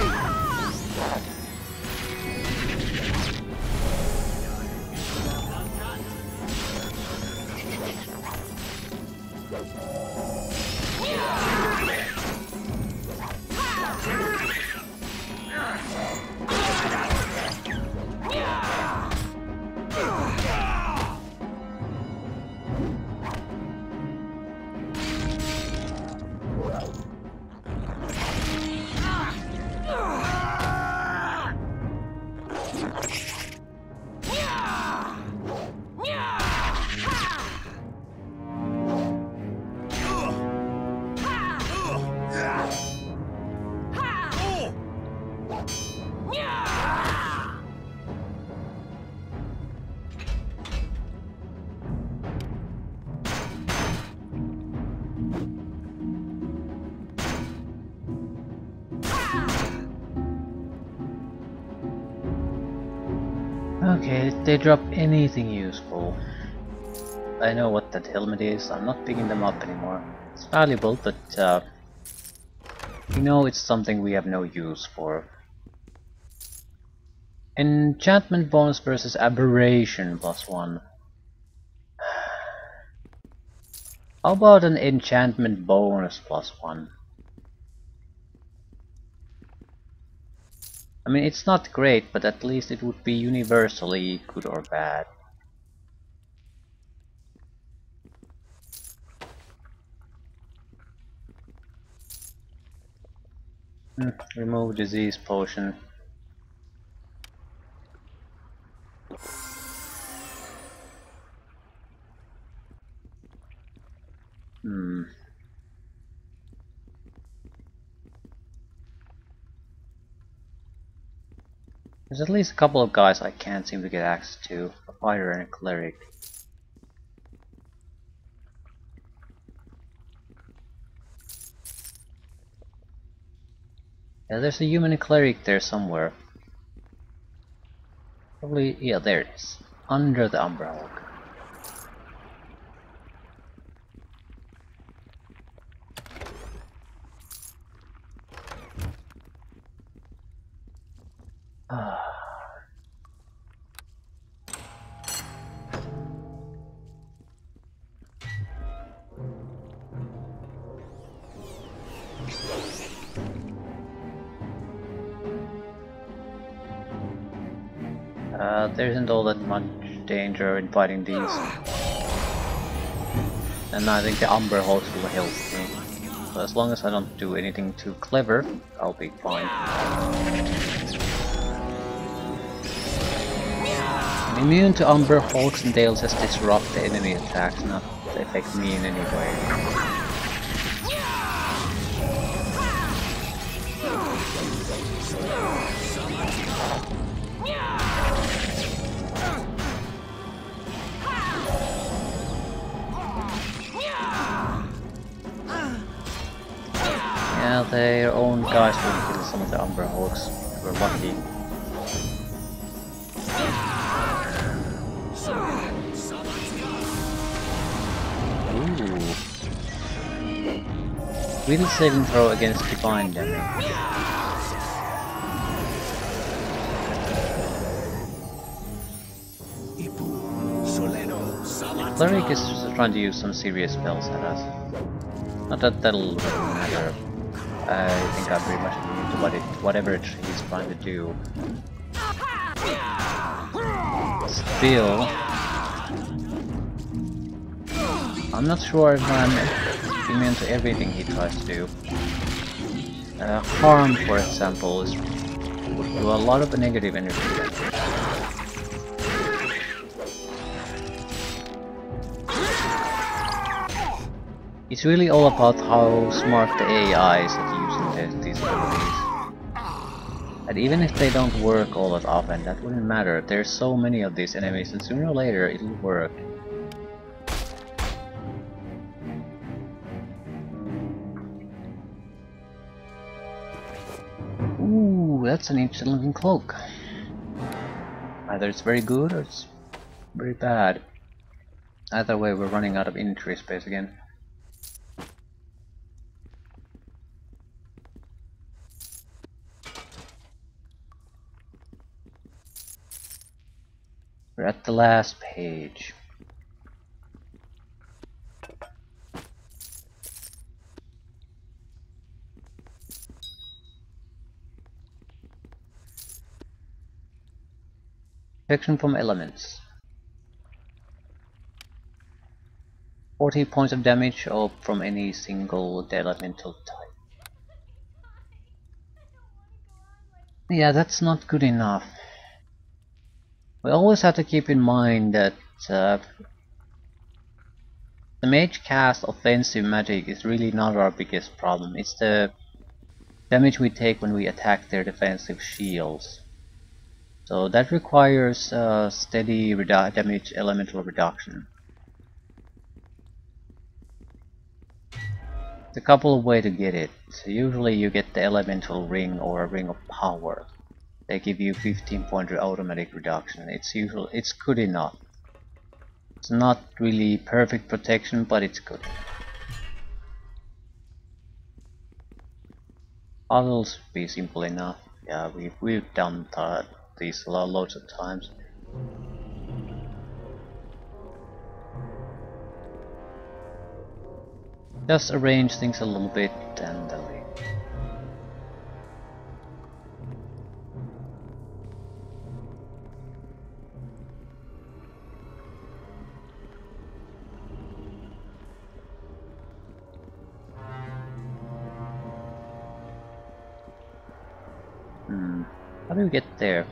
Okay, did they drop anything useful? I know what that helmet is, I'm not picking them up anymore. It's valuable, but you know it's something we have no use for. Enchantment bonus versus aberration +1. How about an enchantment bonus +1? I mean, it's not great, but at least it would be universally good or bad. Remove disease potion. There's at least a couple of guys I can't seem to get access to. A fighter and a cleric. Yeah, there's a human cleric there somewhere. Probably, yeah, there it is. Under the umbrella. There isn't all that much danger in fighting these. And I think the Umber Hulks will help me. So as long as I don't do anything too clever, I'll be fine. I'm immune to Umber Hulks and they'll just disrupt the enemy attacks, not affect me in any way. Yeah, their own guys will kill some of the Umber Hulks. We're lucky. Ooh. Wheel saving throw against divine damage. Cleric is just trying to use some serious spells at us. Not that that'll really matter. I think I'm pretty much immune to whatever he's trying to do. Still, I'm not sure if I'm immune to everything he tries to do. Harm, for example, would do a lot of the negative energy damage. It's really all about how smart the AI is at using these abilities. And even if they don't work all that often, that wouldn't matter. There's so many of these enemies and sooner or later it'll work. that's an interesting looking cloak. Either it's very good or it's very bad. Either way, we're running out of inventory space again. We're at the last page. Protection from elements. 40 points of damage or from any single elemental type. Yeah, that's not good enough. We always have to keep in mind that the mage cast offensive magic is really not our biggest problem. It's the damage we take when we attack their defensive shields. So that requires steady damage elemental reduction. There's a couple of ways to get it. So usually you get the elemental ring or a ring of power. They give you 15-point automatic reduction. It's good enough. It's not really perfect protection, but it's good. Puzzles be simple enough. Yeah, we've done these loads of times. Just arrange things a little bit and then leave. How do we get there?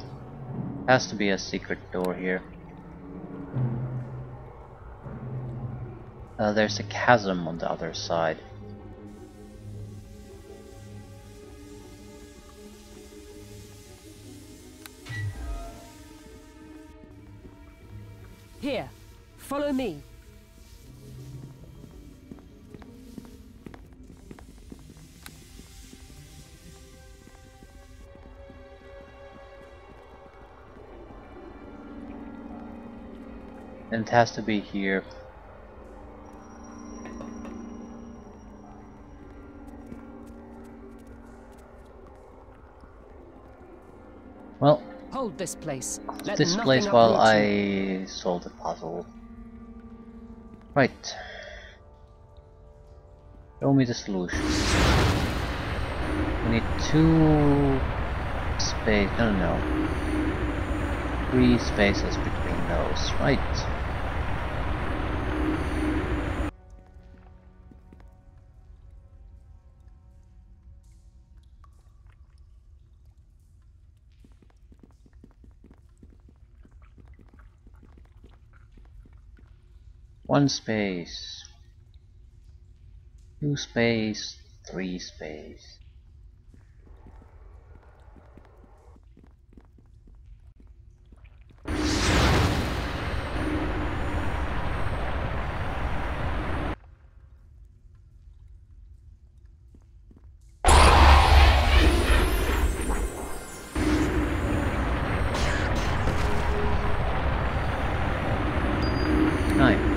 Has to be a secret door here. There's a chasm on the other side. Here, follow me. And it has to be here. Well, Hold this place. Let this nothing place while uproot you. I solve the puzzle. Right. Show me the solution. We need 2 space. No. 3 spaces between those. Right. One space, 2 space, 3 space. Nine.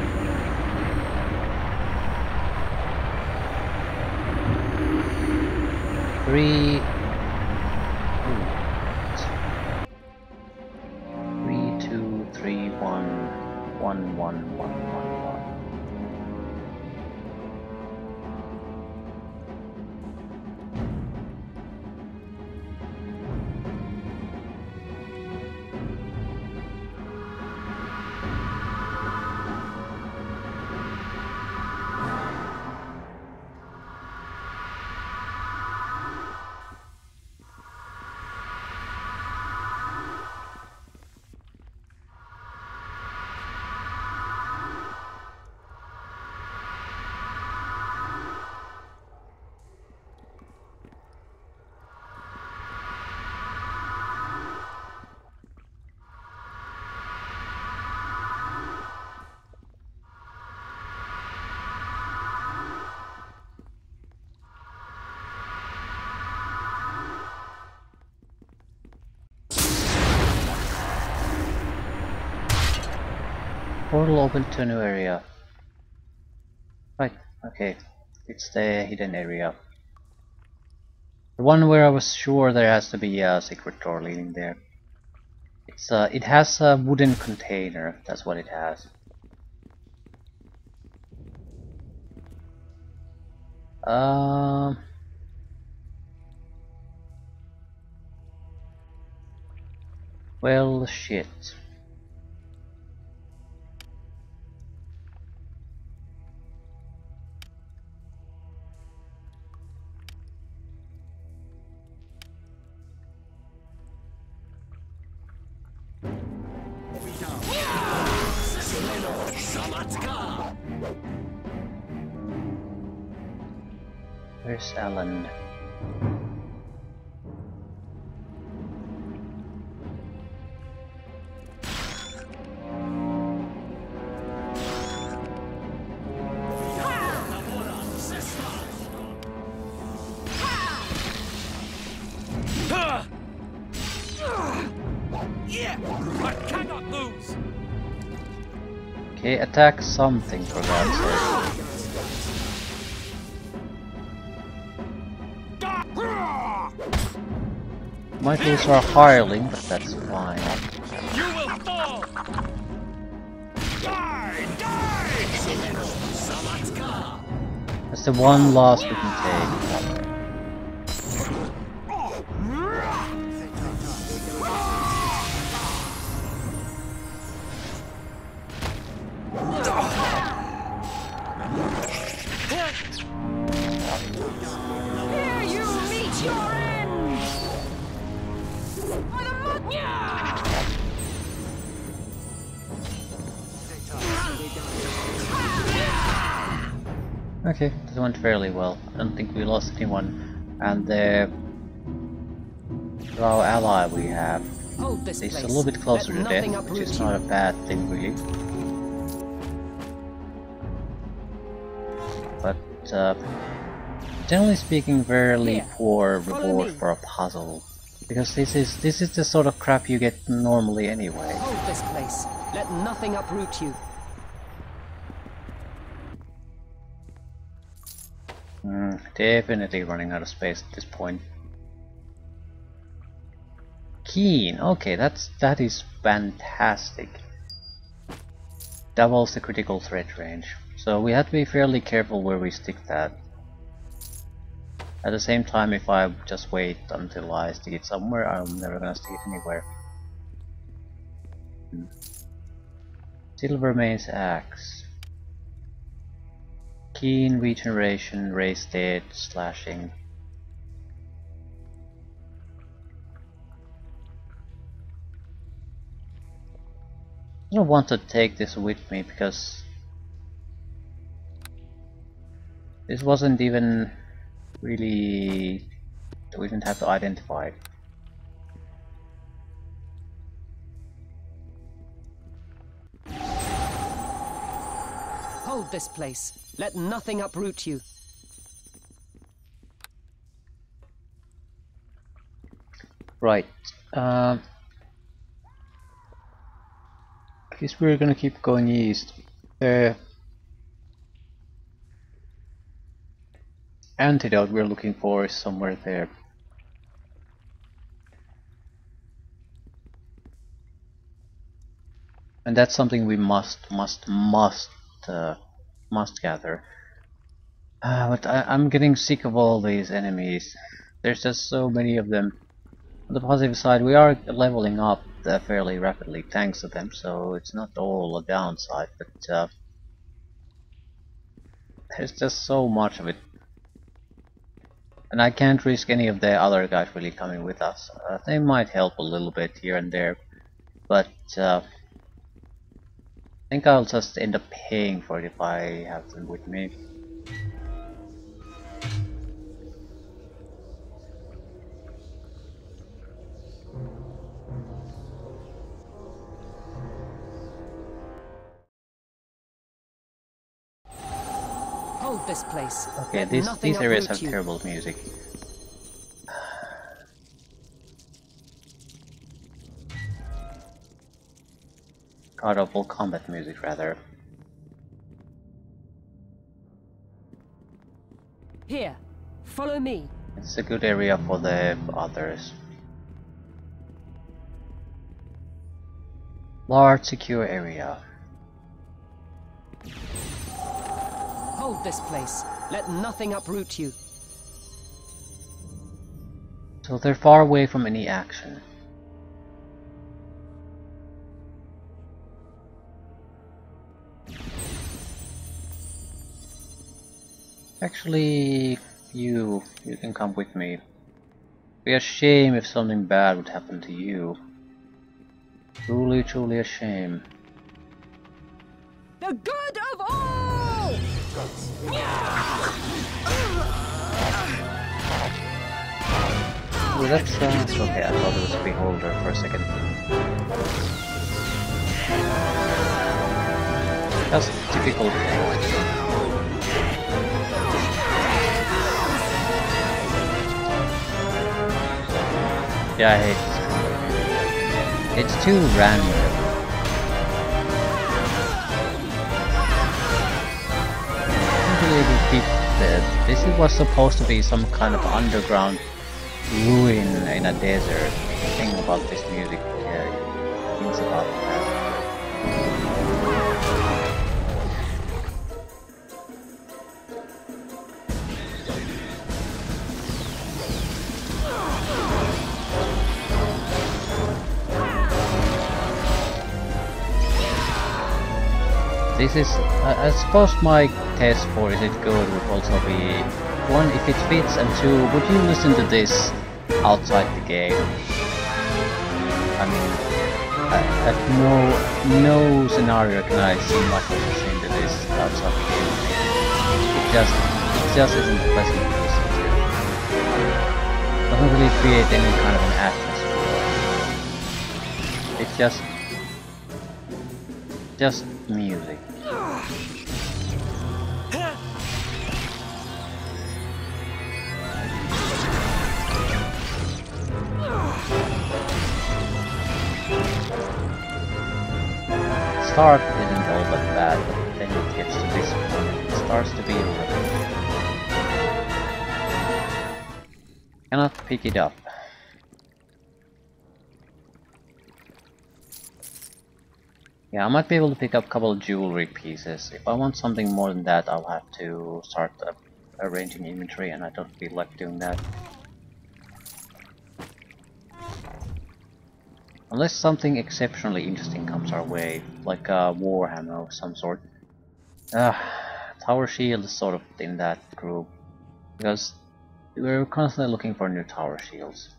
Three, 2, 3, 1, 1, 1, 1, 1, 1. portal opened to a new area. Right, okay. It's the hidden area. The one where I was sure there has to be a secret door leading there. It has a wooden container, that's what it has. Well, shit. Where's Alan? I cannot lose. Okay, attack something for God's sake. Might lose our hireling, but that's fine. You will fall. Die, die. That's the one loss we can take. Here you meet your end! Okay, this went fairly well. I don't think we lost anyone. And our ally we have Hold this is place. a little bit closer to Let death, nothing which is uproot not a bad thing really. But generally speaking, fairly Here, poor follow reward me. for a puzzle. Because this is the sort of crap you get normally anyway. Hold this place. Let nothing uproot you. Definitely running out of space at this point. Keen, okay, that is fantastic. Doubles the critical threat range. So we have to be fairly careful where we stick that. At the same time, if I just wait until I stick it somewhere, I'm never gonna stick it anywhere. Silver Mace Axe. Keen, regeneration, raise state, slashing. I don't want to take this with me because this wasn't even really, we didn't have to identify it. Hold this place. Let nothing uproot you. Right. Guess we're gonna keep going east. The antidote we're looking for is somewhere there. And that's something we must gather. But I'm getting sick of all these enemies. There's just so many of them. On the positive side, we are leveling up fairly rapidly thanks to them, so it's not all a downside, but there's just so much of it. And I can't risk any of the other guys really coming with us. They might help a little bit here and there, but I think I'll just end up paying for it if I have them with me. Hold this place. Okay, Let these nothing areas uproot have you. terrible music. god awful combat music rather. Here, follow me. It's a good area for the others. Large secure area. Hold this place. Let nothing uproot you. So they're far away from any action. Actually, you can come with me. It'd be a shame if something bad would happen to you. Truly, truly a shame. The good of all! Oh, that's okay. I thought it was a beholder for a second. That's typical. Yeah, I hate this. It's too random. This was supposed to be some kind of underground ruin in a desert. The thing about this music means about that. This is, I suppose my test for is it good would also be, one, if it fits, and two, would you listen to this outside the game? I mean, at no scenario can I see myself listening to this outside the game. It just isn't pleasant to listen to. It doesn't really create any kind of an atmosphere. It's just music. Start isn't all that bad, but then it gets to this point. It starts to be irrelevant. Cannot pick it up. Yeah, I might be able to pick up a couple of jewelry pieces. If I want something more than that, I'll have to start arranging inventory, and I don't feel like doing that. Unless something exceptionally interesting comes our way, like a warhammer of some sort. Tower shield is sort of in that group, because we're constantly looking for new tower shields.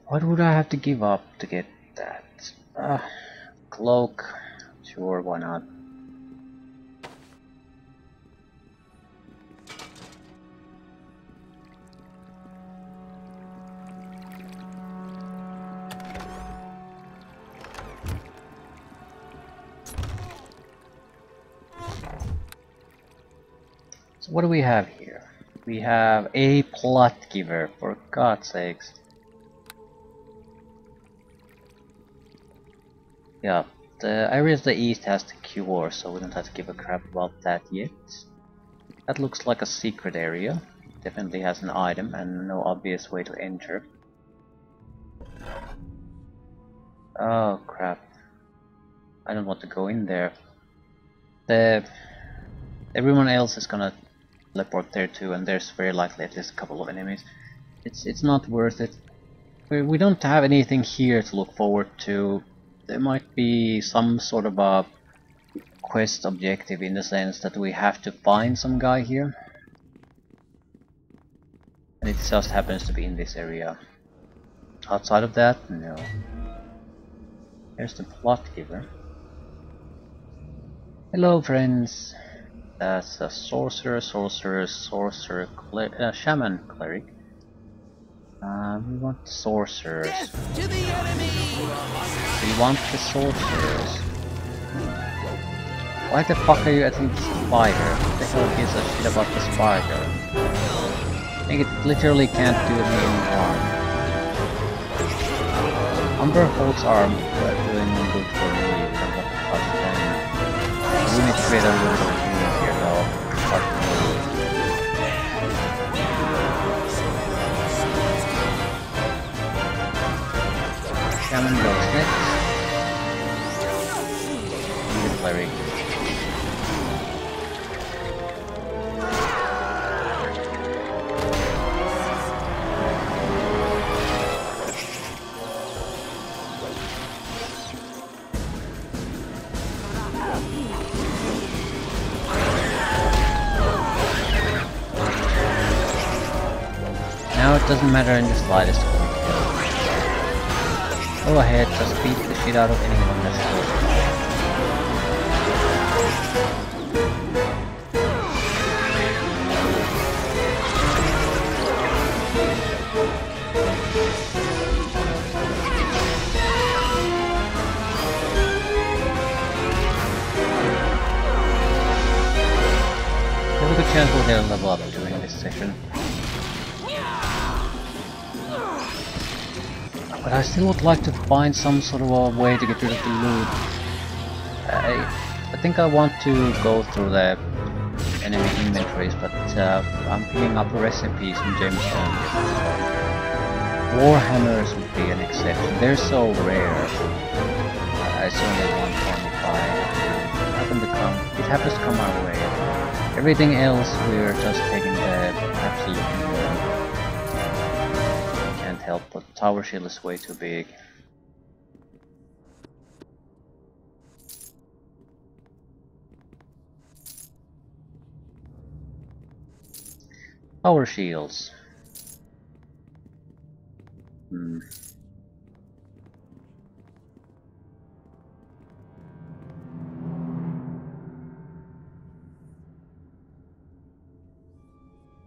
What would I have to give up to get that? Cloak. Sure, why not? So what do we have here? We have a plot giver, for God's sakes. Yeah, the area to the east has the cure, so we don't have to give a crap about that yet. That looks like a secret area. Definitely has an item and no obvious way to enter. Oh crap. I don't want to go in there. Everyone else is gonna teleport there too, and there's very likely at least a couple of enemies. It's not worth it. We don't have anything here to look forward to. There might be some sort of a quest objective in the sense that we have to find some guy here. And it just happens to be in this area. Outside of that, no. Here's the plot giver. Hello friends. That's a sorcerer, shaman cleric. We want the sorcerers. Death to the enemy! We want the sorcerers. Why the fuck are you attacking the spider? What the hell gives a shit about the spider? I think it literally can't do me any harm. Umber holds arm, doing good for me in terms of touch them. We need to create a little bit of healing here though. Shaman goes next. And the cleric. Now it doesn't matter in the slightest who we kill. Go ahead, just beat the shit out of anyone that's close. There's a good chance we'll get a level up during this session. But I still would like to find some sort of a way to get rid of the loot. I think I want to go through the enemy inventories, but I'm picking up recipes from Jamestown. Warhammers would be an exception. They're so rare. It's only 125. It happens to come our way. Everything else we're just taking the absolute minimum. Can't help, but the tower shield is way too big. Power shields.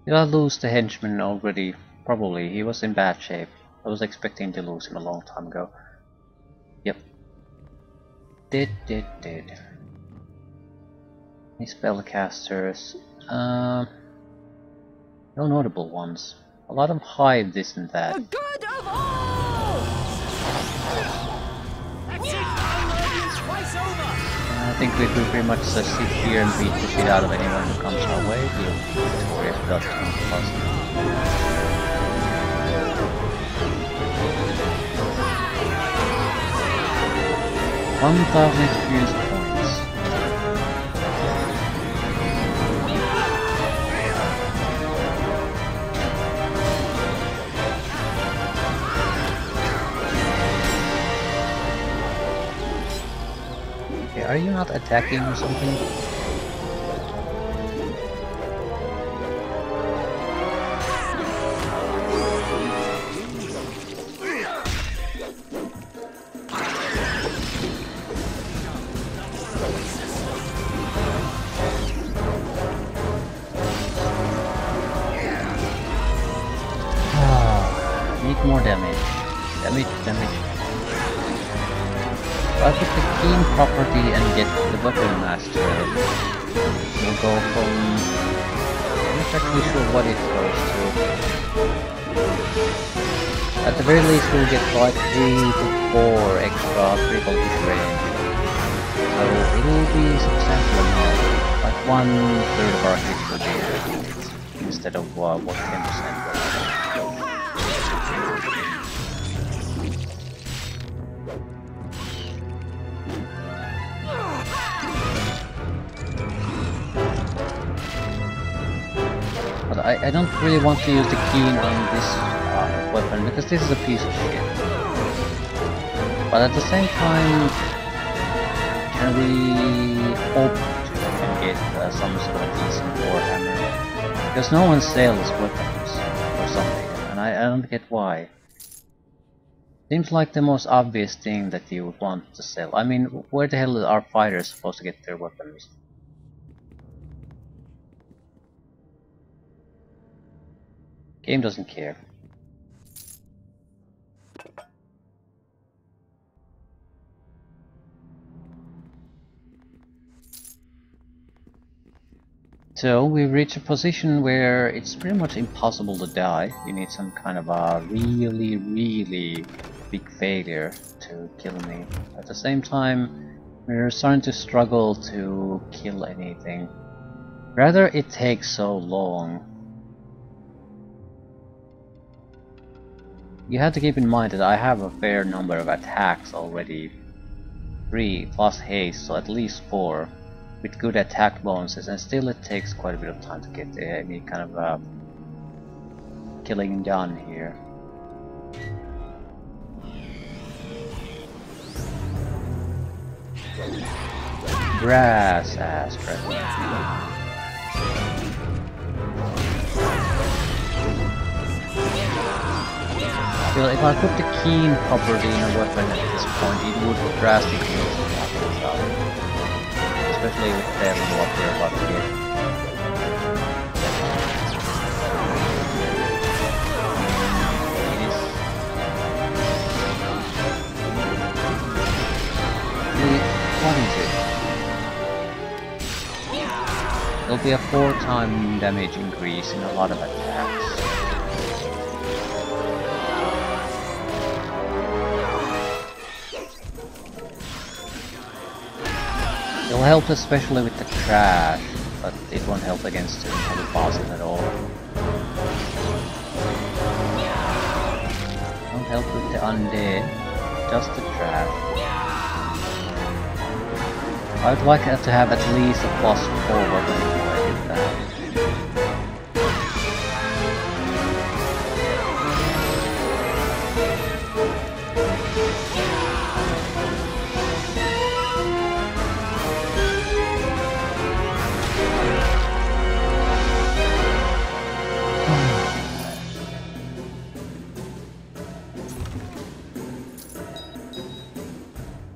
Did I lose the henchman already? Probably. He was in bad shape. I was expecting to lose him a long time ago. Yep. Did. Any spellcasters? No notable ones. A lot of hive this and that. The good of all! That's it! I'm twice over! I think we could pretty much sit here and beat the shit out of anyone who comes our way. We'll be victorious without too much fuss. 1,000 experience points. Okay, are you not attacking or something? More damage. Damage. If I put the keen property and get the weapon master, we'll go from... I'm not actually sure what it goes to. At the very least we'll get like 3 to 4 extra critical hit range. So it'll be substantial enough. Like 1/3 of our hits will be hits instead of what 10% was. I don't really want to use the keen on this weapon because this is a piece of shit. But at the same time, can we hope to get some sort of decent warhammer? Because no one sells weapons or something, and I don't get why. Seems like the most obvious thing that you would want to sell. I mean, where the hell are fighters supposed to get their weapons? Game doesn't care. So we reach a position where it's pretty much impossible to die. You need some kind of a really, really big failure to kill me. At the same time, we're starting to struggle to kill anything. Rather, it takes so long. You have to keep in mind that I have a fair number of attacks already. 3 plus haste, so at least 4. With good attack bonuses, and still it takes quite a bit of time to get any kind of killing done here. Grass ass present. Still, if I put the keen property in a weapon at this point, it would drastically impact this out. Especially with the level up we're about to get. What is it? There'll be a 4-time damage increase in a lot of attacks. It'll help especially with the trash, but it won't help against the heavy bosses at all. Won't help with the undead, just the trash. I'd like to have at least a +4 weapon before I get that.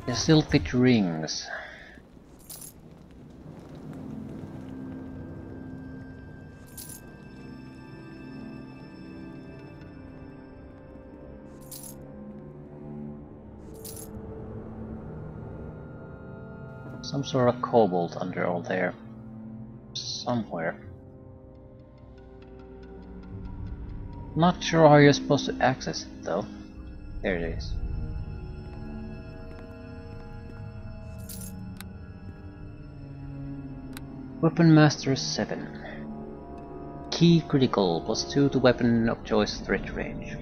They still fit rings. Some sort of cobalt under all there. Somewhere. Not sure how you're supposed to access it though. There it is. Weapon Master 7. Key critical, +2 to weapon of choice threat range.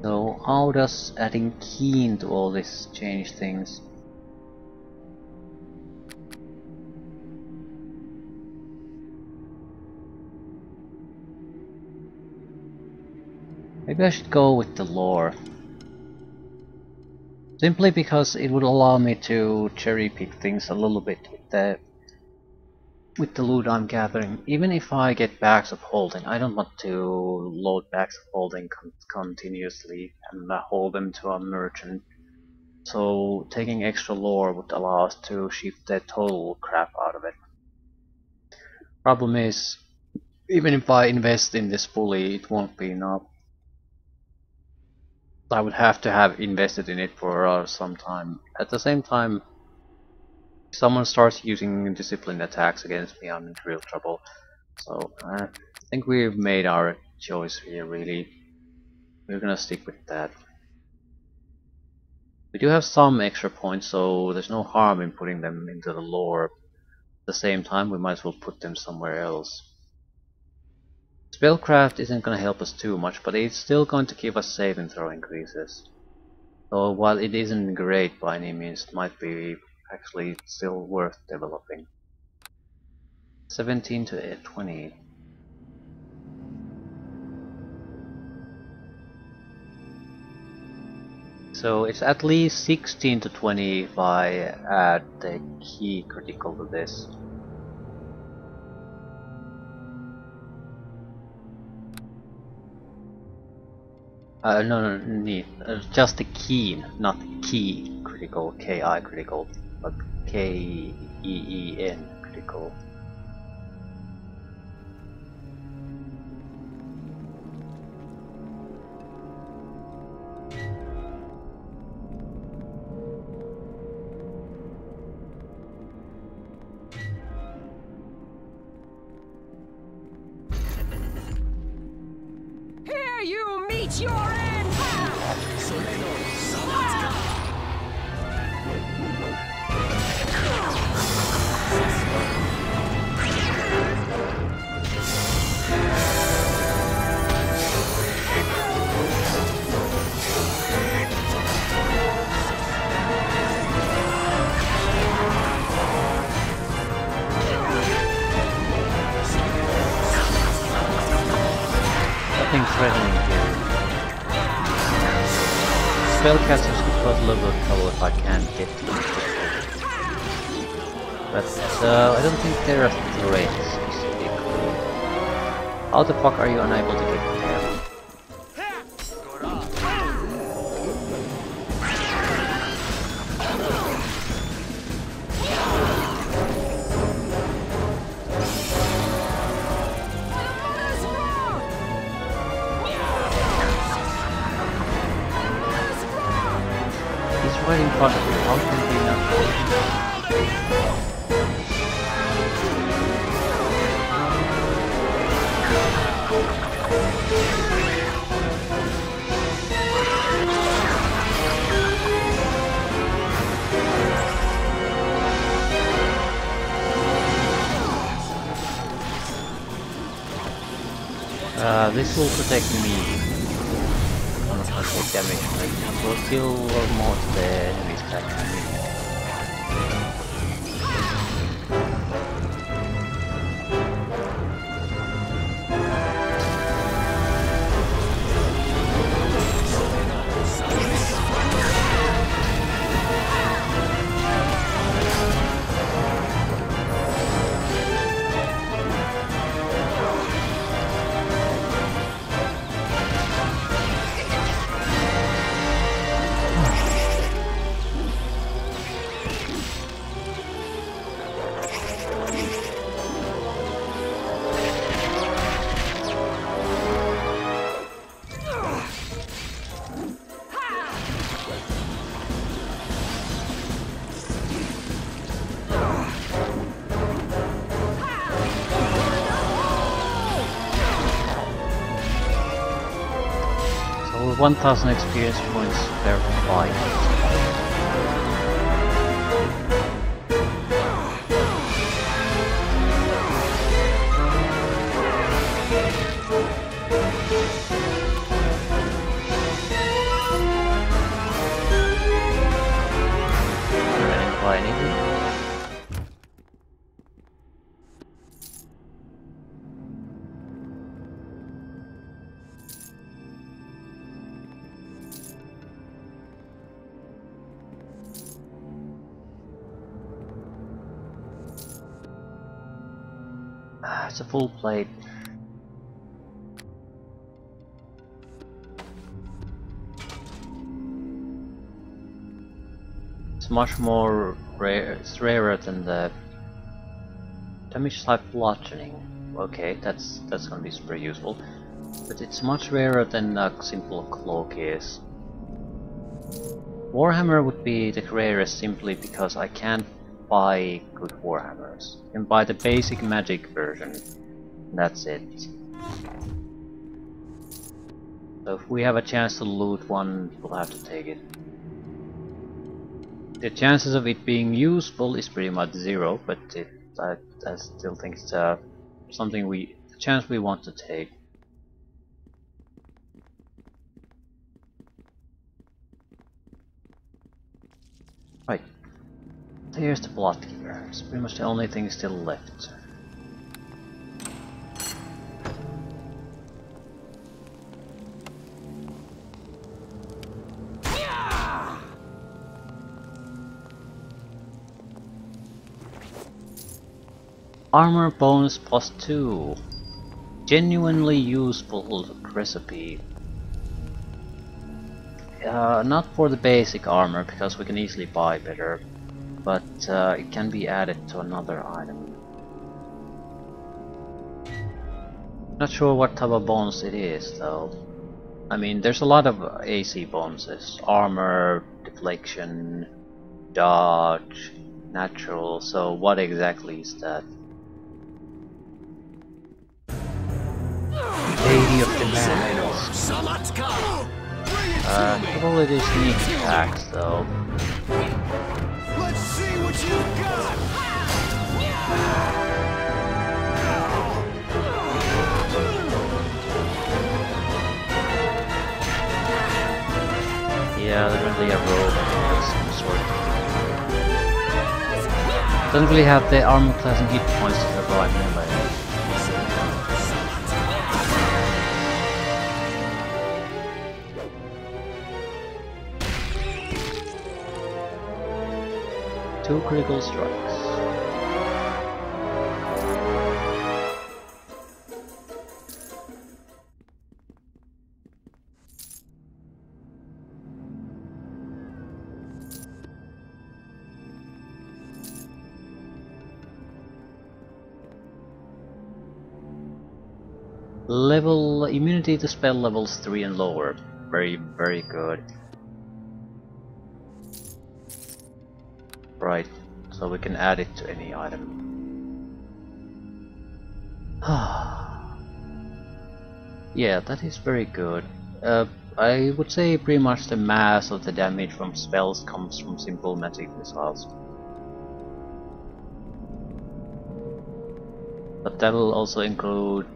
So how does adding keen to all this change things? Maybe I should go with the lore. Simply because it would allow me to cherry pick things a little bit with the loot I'm gathering. Even if I get bags of holding, I don't want to load bags of holding continuously and hold them to a merchant. So taking extra lore would allow us to shift the total crap out of it. Problem is, even if I invest in this fully, it won't be enough. I would have to have invested in it for some time. At the same time, if someone starts using disciplined attacks against me, I'm in real trouble. So I think we've made our choice here, really. We're gonna stick with that. We do have some extra points, so there's no harm in putting them into the lore. At the same time, we might as well put them somewhere else. Spellcraft isn't gonna help us too much, but it's still going to give us save and throw increases. So while it isn't great by any means, it might be actually still worth developing. 17 to 20. So it's at least 16 to 20 if I add the key critical to this. No, need just the keen, not key critical, K-I critical, but K-E-E-N critical. Here you meet your end! Nothing threatening here. Spellcasters could cause a little bit of trouble if I can't get to them. But I don't think they're a threat specifically. How the fuck are you unable to get there? Right in front of you, how can we not? This will protect me. I'm not gonna take damage, but it will kill most of the enemies attacking me. So 1000 experience points per fight. It's a full plate. It's much more rare. It's rarer than the damage type bludgeoning. Okay, that's gonna be super useful. But it's much rarer than a simple cloak is. Warhammer would be the rarest simply because I can't buy good Warhammers. You can buy the basic magic version. That's it. So if we have a chance to loot one, we'll have to take it. The chances of it being useful is pretty much zero, but I still think it's something a chance we want to take. Right. Here's the Bloodkeeper. It's pretty much the only thing still left. Armor bonus +2. Genuinely useful recipe. Not for the basic armor, because we can easily buy better, but it can be added to another item. Not sure what type of bonus it is though. I mean, there's a lot of AC bonuses. Armor, deflection, dodge, natural, so what exactly is that? Lady of Demands. Probably do sneak attacks though. Let's see what you got. Yeah, definitely a rogue of some sort. Don't really have the armor class and hit points to survive melee. Two critical strikes. Level immunity to spell levels 3 and lower. Very, very good. Right, so we can add it to any item. Yeah, that is very good. I would say pretty much the mass of the damage from spells comes from simple magic missiles. But that will also include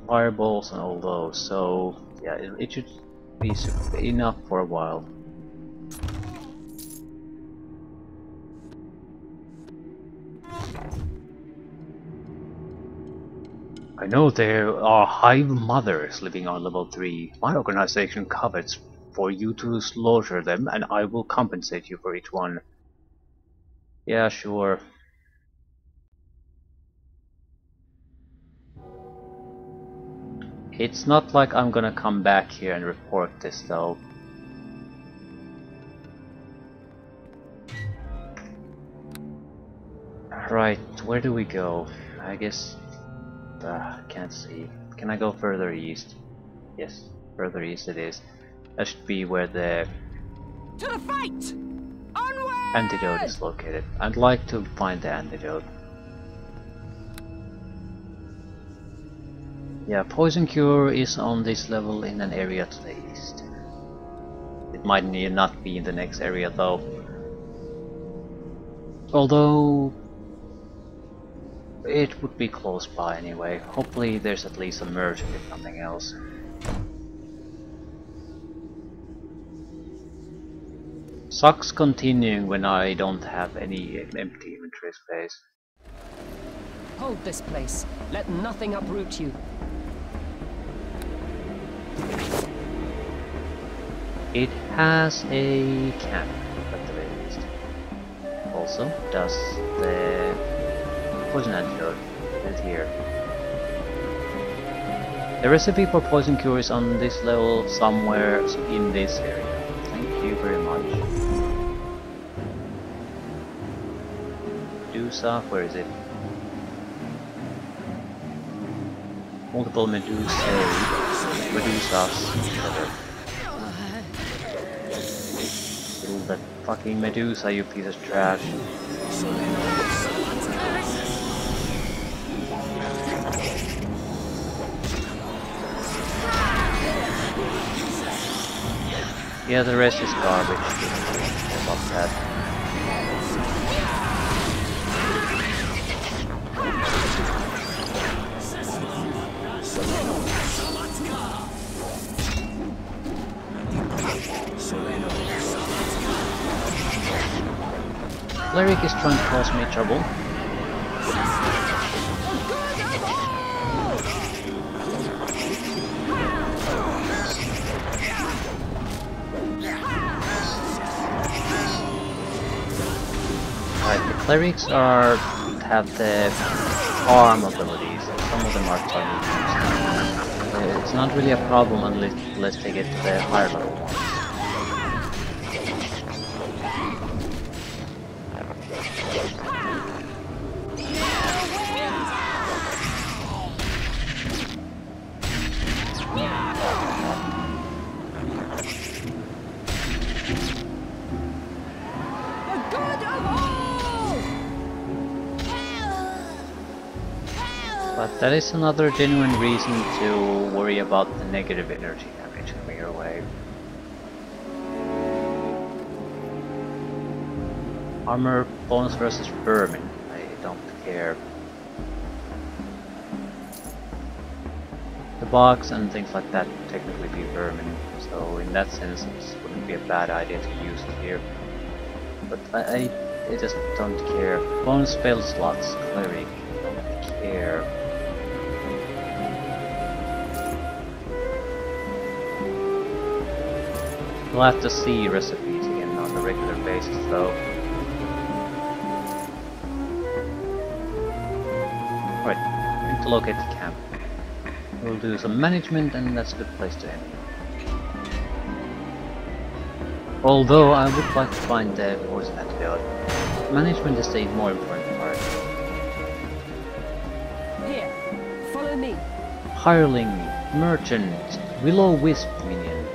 fireballs and all those, so yeah, it should be enough for a while. I know there are hive mothers living on level 3. My organization covets for you to slaughter them, and I will compensate you for each one. Yeah, sure. It's not like I'm gonna come back here and report this though. Right, where do we go? I guess... can't see. Can I go further east? Yes, further east it is. That should be where the... To the fight! Onward! antidote is located. I'd like to find the antidote. Yeah, Poison Cure is on this level in an area to the east. It might not be in the next area though. Although... it would be close by anyway. Hopefully there's at least a merge if nothing else. Sucks continuing when I don't have any empty inventory space. Hold this place. Let nothing uproot you. It has a cannon at the very least. Also, does the poison antidote is here. The recipe for poison cure is on this level somewhere in this area. Thank you very much. Medusa, where is it? Multiple Medusas. Kill that fucking Medusa, you piece of trash. Yeah, the rest is garbage. About that. Cleric is trying to cause me trouble. Right, the clerics have the arm abilities. Some of them are targeted. It's not really a problem unless they get to the higher level ones. But that is another genuine reason to worry about the negative energy damage. damage coming your way. Armor bonus versus vermin. I don't care. The bugs and things like that would technically be vermin, so in that sense it wouldn't be a bad idea to use it here. But I just don't care. Bonus spell slots, cleric, don't care. We'll have to see recipes again on a regular basis though. Right, I need to locate the camp. We'll do some management and that's a good place to end. Although I would like to find the voice antidote. Management is the more important part. Here, follow me. Hireling, merchant, will-o-wisp minion.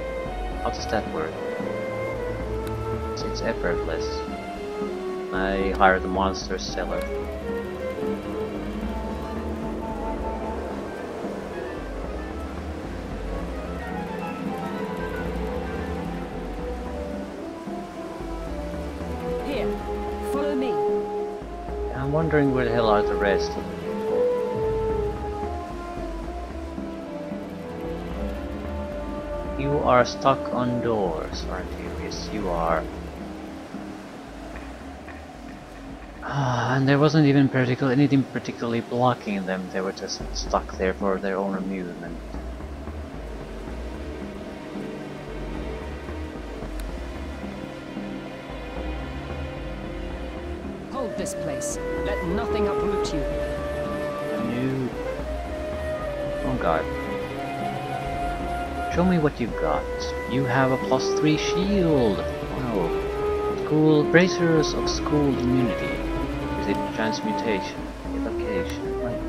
How does that work? It's effortless. I hire the monster seller. Here, follow me. I'm wondering where the hell are the rest of the people. You are stuck on doors, aren't you? Yes, you are. And there wasn't even anything particularly blocking them, they were just stuck there for their own amusement. Hold this place. Let nothing uproot you. No. Oh god. Show me what you've got. You have a +3 shield. Wow. School bracers of school immunity. Is it transmutation? Evocation. Right.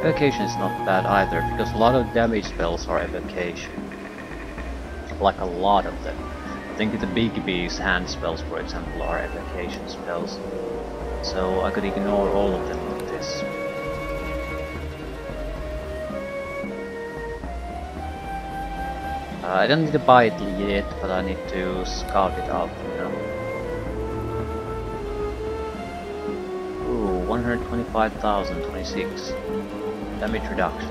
Evocation is not bad either, because a lot of damage spells are evocation. Like a lot of them. I think the Big B's hand spells, for example, are evocation spells. So I could ignore all of them with this. I don't need to buy it yet, but I need to scout it out, you know. Ooh, 125,026 damage reduction.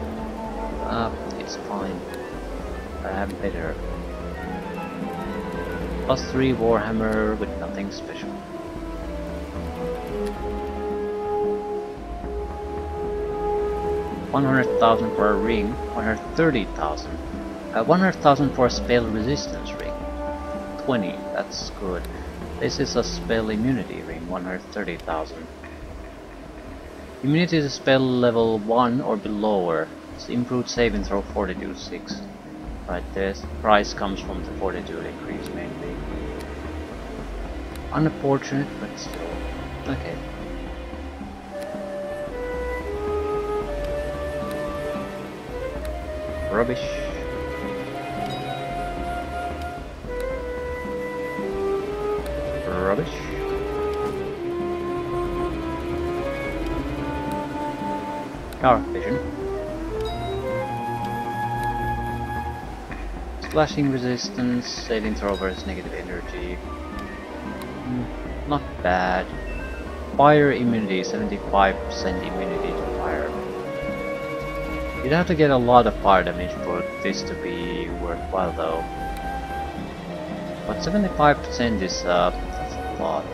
It's fine. I have better. +3 Warhammer with nothing special. $100,000 for a ring, 130,000. 100,000 for a spell resistance ring. 20, that's good. This is a spell immunity ring, 130,000. Immunity to spell level 1 or below. It's improved saving throw fortitude 6. Right, this price comes from the fortitude increase mainly. Unfortunate, but still. Okay. Rubbish. Rubbish. Dark vision. Slashing resistance, saving throw versus negative energy. Not bad. Fire immunity, 75% immunity to fire. You'd have to get a lot of fire damage for this to be worthwhile though. But 75% is that's a lot.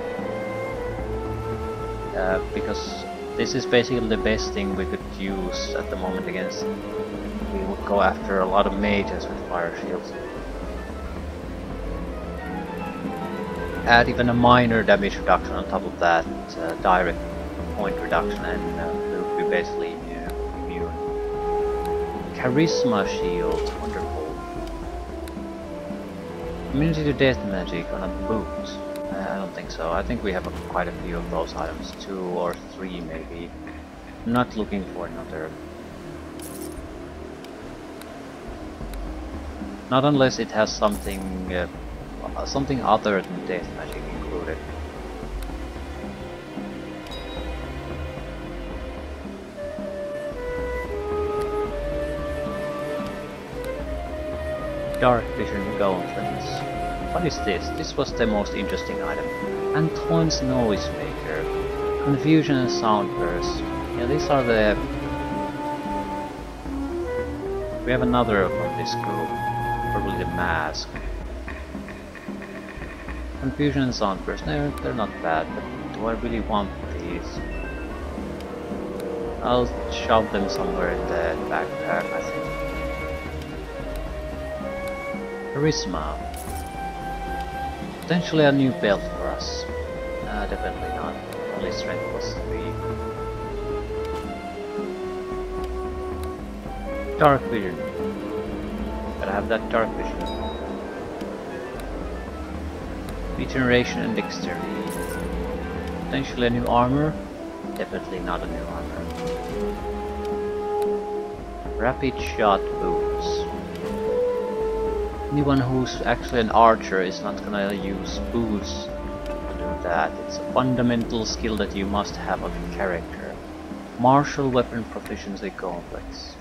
Because this is basically the best thing we could use at the moment against. We would go after a lot of mages with fire shields. Add even a minor damage reduction on top of that, direct point reduction, and we would be basically immune. Charisma shield, wonderful. Immunity to death magic on a boot. I don't think so. I think we have quite a few of those items, 2 or 3 maybe. I'm not looking for another. Not unless it has something something other than death magic included. Dark Vision Gauntlets. What is this? This was the most interesting item. Antoine's Noisemaker. Confusion and Sound Burst. Yeah, these are the... We have another from this group. Probably the Mask. Confusion and Sound Burst. They're not bad, but do I really want these? I'll shove them somewhere in the backpack, I think. Charisma. Potentially a new belt for us. Definitely not. Only strength plus 3. Dark Vision. Gotta have that Dark Vision. Regeneration and Dexterity. Potentially a new armor. Definitely not a new armor. Rapid Shot Boots. Anyone who's actually an archer is not gonna use boots to do that. It's a fundamental skill that you must have on the character. Martial Weapon Proficiency Gauntlets.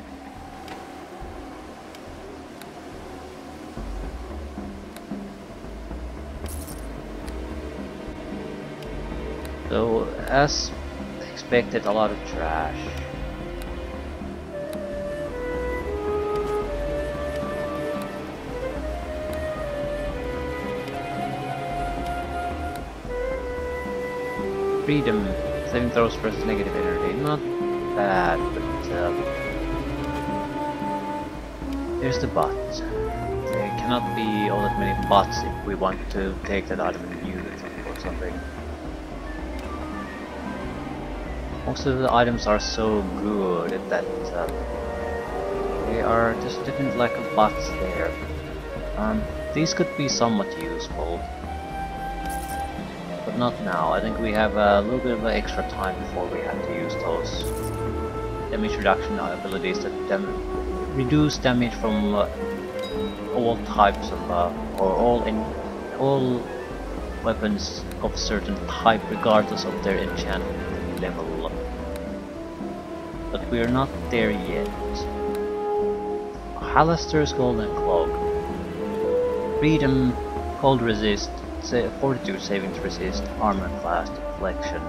So, as expected, a lot of trash. Freedom, saving throws versus negative energy, not bad, but there's the but. There cannot be all that many bots if we want to take that item and use it or something. Most of the items are so good that they are just different lack of bots there. These could be somewhat useful. But not now. I think we have a little bit of extra time before we have to use those damage reduction abilities that reduce damage from all types of or all weapons of certain type, regardless of their enchantment level. But we are not there yet. Halaster's Golden Cloak. Freedom, Cold Resist, Fortitude Savings Resist, Armor Class, Deflection.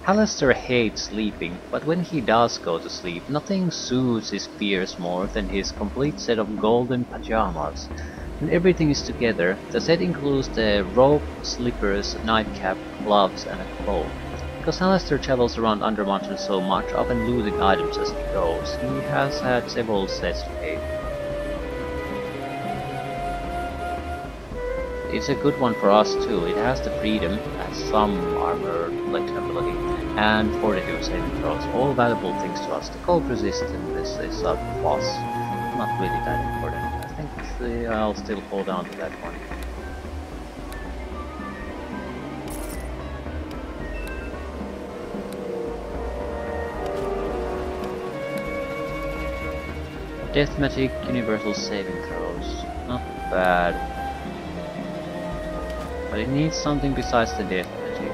Halaster hates sleeping, but when he does go to sleep, nothing soothes his fears more than his complete set of golden pajamas. When everything is together, the set includes the robe, slippers, nightcap, gloves, and a cloak. Because Halaster travels around Undermountain so much, often losing items as he goes, he has had several sets made. It's a good one for us too. It has the freedom, has some armor deflection ability, and fortitude saving throws. All valuable things to us. The cold resistance is a plus. Not really that important. I think I'll still hold on to that one. Deathmatic universal saving throws. Not bad. But it needs something besides the death magic.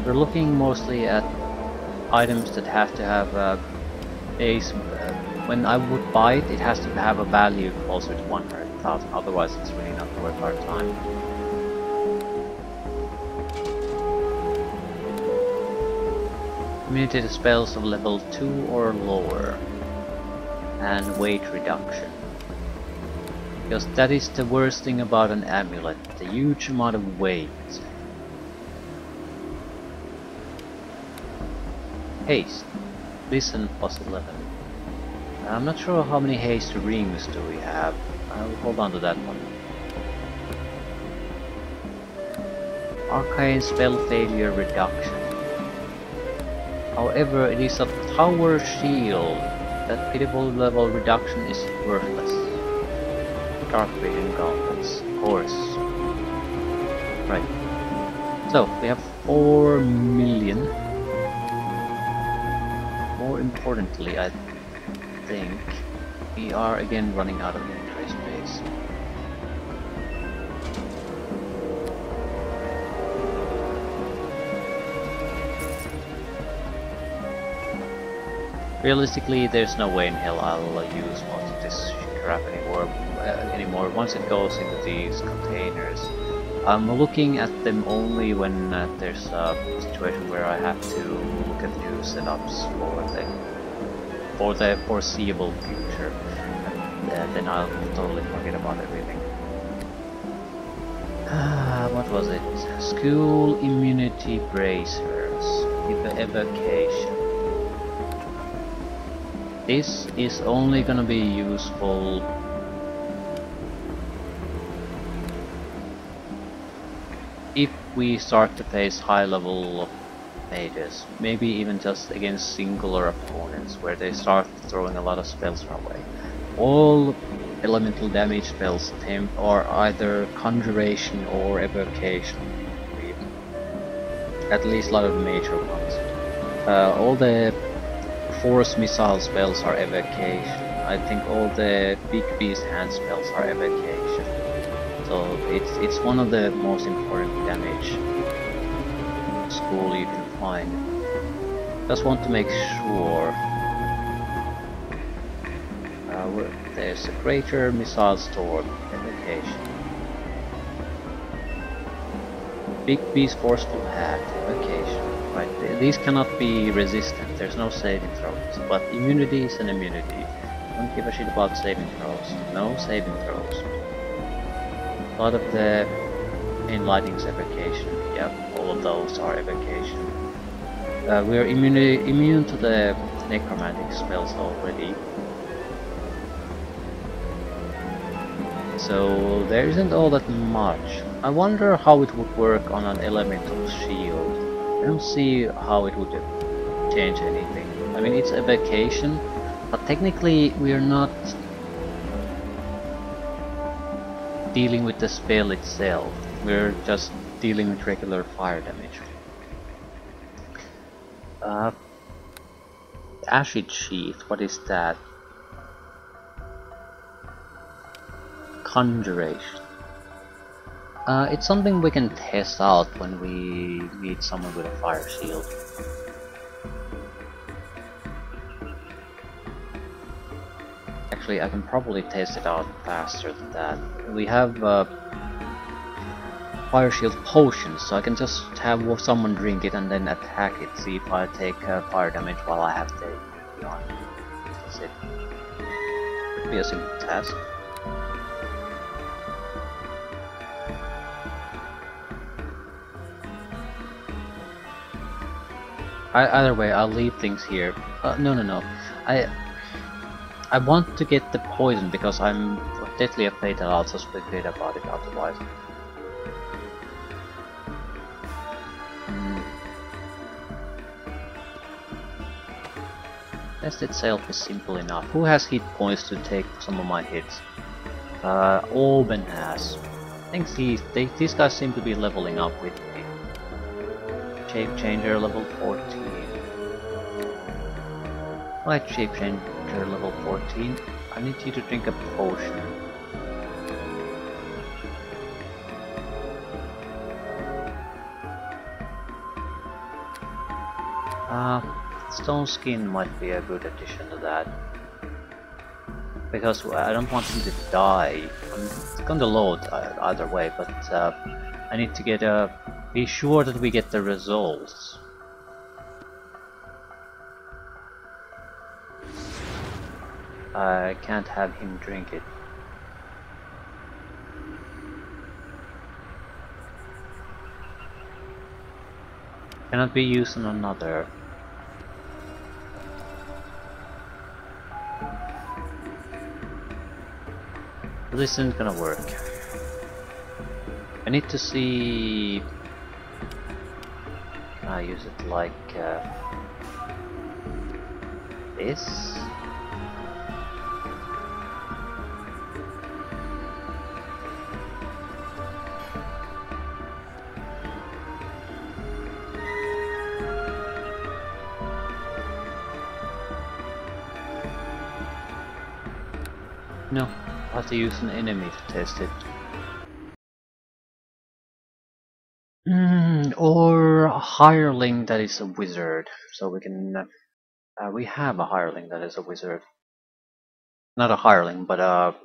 We're looking mostly at items that have to have a base. When I would buy it, it has to have a value closer to 100,000. Otherwise, it's really not worth our time. Immunity to spells of level 2 or lower. And weight reduction. Because that is the worst thing about an amulet, the huge amount of weight. Haste. Listen plus 11. I'm not sure how many haste rings do we have. I'll hold on to that one. Arcane spell failure reduction. However, it is a tower shield. That pitiful level reduction is worthless. Dark Vision Gauntlets, of course. Right. So, we have 4 million. More importantly, I think, we are again running out of inventory space. realistically, there's no way in hell I'll use most of this crap anymore. Once it goes into these containers, I'm looking at them only when there's a situation where I have to look at new setups for the foreseeable future. And then I'll totally forget about everything. What was it? School immunity bracers. Evocation. This is only gonna be useful if we start to face high level mages, maybe even just against singular opponents where they start throwing a lot of spells our way. All elemental damage spells are either conjuration or evocation, at least a lot of the major ones. All the force missile spells are evocation. I think all the big beast hand spells are evocation. So it's one of the most important damage school you can find. Just want to make sure. There's a greater missile storm evocation. Big beast forceful hat evocation. Right, these cannot be resistant. There's no saving throws. But immunity is an immunity. Don't give a shit about saving throws. No saving throws. A lot of the main lightning's evocation. Yeah, all of those are evocation. We are immune to the necromantic spells already. So there isn't all that much. I wonder how it would work on an elemental shield. I don't see how it would change anything. I mean, it's evocation, but technically we are not dealing with the spell itself. We're just dealing with regular fire damage. Acid sheath, what is that? Conjuration. It's something we can test out when we meet someone with a fire shield. Actually, I can probably test it out faster than that. We have fire shield potions, so I can just have someone drink it and then attack it, see if I take fire damage while I have the immunity on. That's it. Could be a simple task. Either way, I'll leave things here. No. I want to get the poison because I'm deathly afraid that I'll just forget about it otherwise. Test itself is simple enough. Who has hit points to take some of my hits? Alban has. I think these guys seem to be leveling up with me. Shape Changer level 14. Right, Shape Changer level 14. I need you to drink a potion. Stone Skin might be a good addition to that. Because I don't want him to die. I'm gonna load either way, but I need to get be sure that we get the results. I can't have him drink it. Cannot be used on another. This isn't gonna work. I need to see. I use it like this. No, I have to use an enemy to test it. Or a hireling that is a wizard, so we can We have a hireling that is a wizard. Not a hireling, but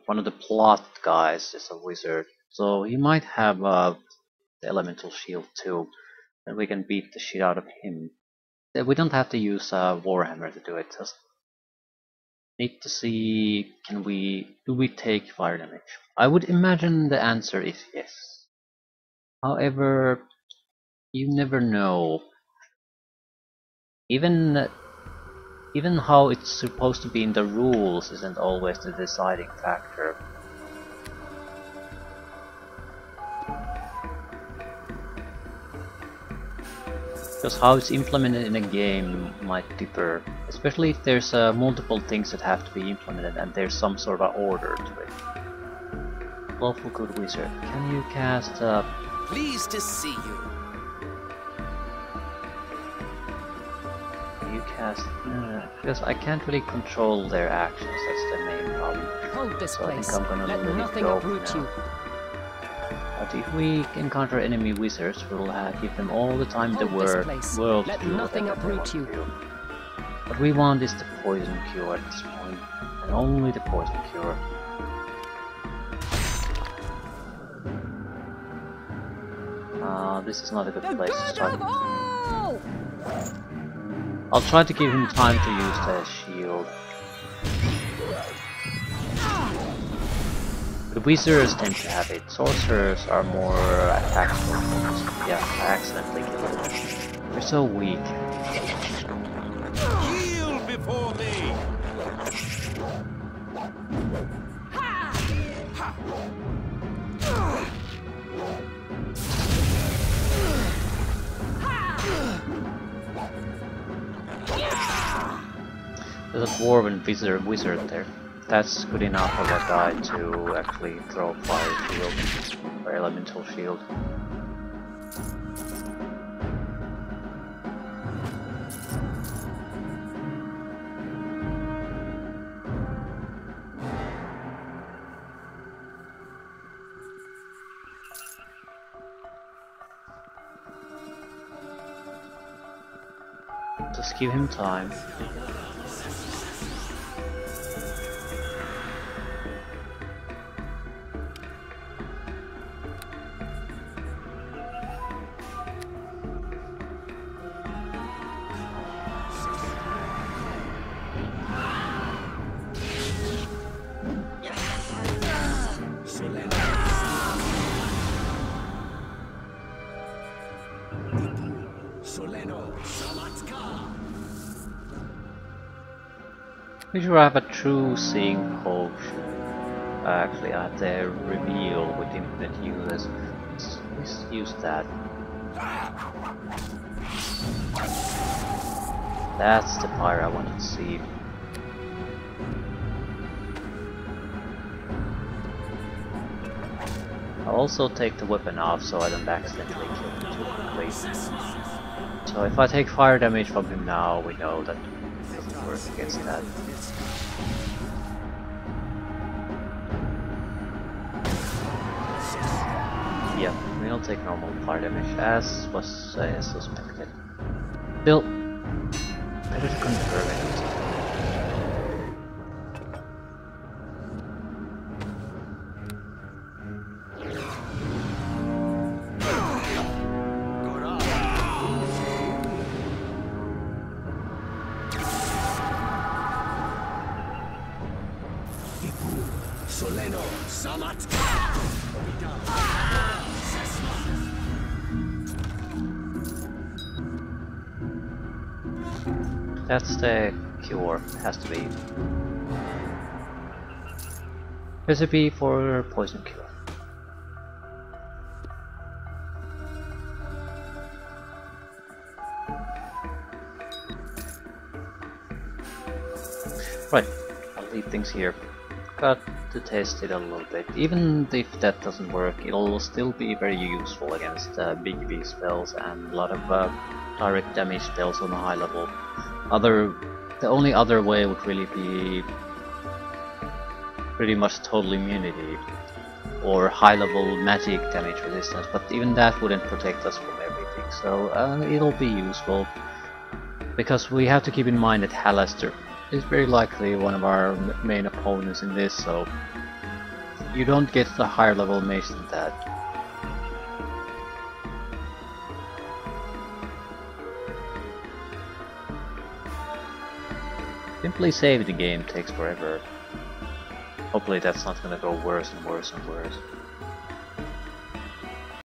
one of the plot guys is a wizard. So he might have the elemental shield too, and we can beat the shit out of him. We don't have to use Warhammer to do it. Just need to see, do we take fire damage? I would imagine the answer is yes. However, you never know. Even how it's supposed to be in the rules isn't always the deciding factor. Because how it's implemented in a game might differ, especially if there's multiple things that have to be implemented and there's some sort of order to it. Lawful Good Wizard, can you cast Pleased to see you. because I can't really control their actions, that's the main problem. Hold this So I think place. I'm gonna Let let it nothing go uproot for now. you. But if we encounter enemy wizards, we'll give them all the time in the Hold this world place. to Let do nothing whatever they uproot want to you. do. What we want is the poison cure at this point, and only the poison cure. This is not a good place to start. I'll try to give him time to use the shield. The wizards tend to have it. Sorcerers are more attack focused. Yeah, I accidentally killed them. They're so weak. Yield before me. There's a dwarven wizard there. That's good enough for that guy to actually throw fire shield or elemental shield. Just give him time. We should have a true seeing potion. Actually, I have the reveal with infinite uses. Let's use that. That's the fire I wanted to see. I'll also take the weapon off so I don't accidentally kill him too quickly. So if I take fire damage from him now, we know that it doesn't work against that. Yep, we'll take normal fire damage, as was suspected. Still, better to confirm it. That's the cure, has to be. Recipe for poison cure. Right, I'll leave things here. Got to test it a little bit. Even if that doesn't work, it'll still be very useful against big V spells and a lot of direct damage spells on a high level. The only other way would really be pretty much total immunity or high level magic damage resistance, but even that wouldn't protect us from everything, so it'll be useful. Because we have to keep in mind that Halaster is very likely one of our main opponents in this, so you don't get the higher level mace than that. Simply save the game takes forever. Hopefully that's not gonna go worse and worse and worse.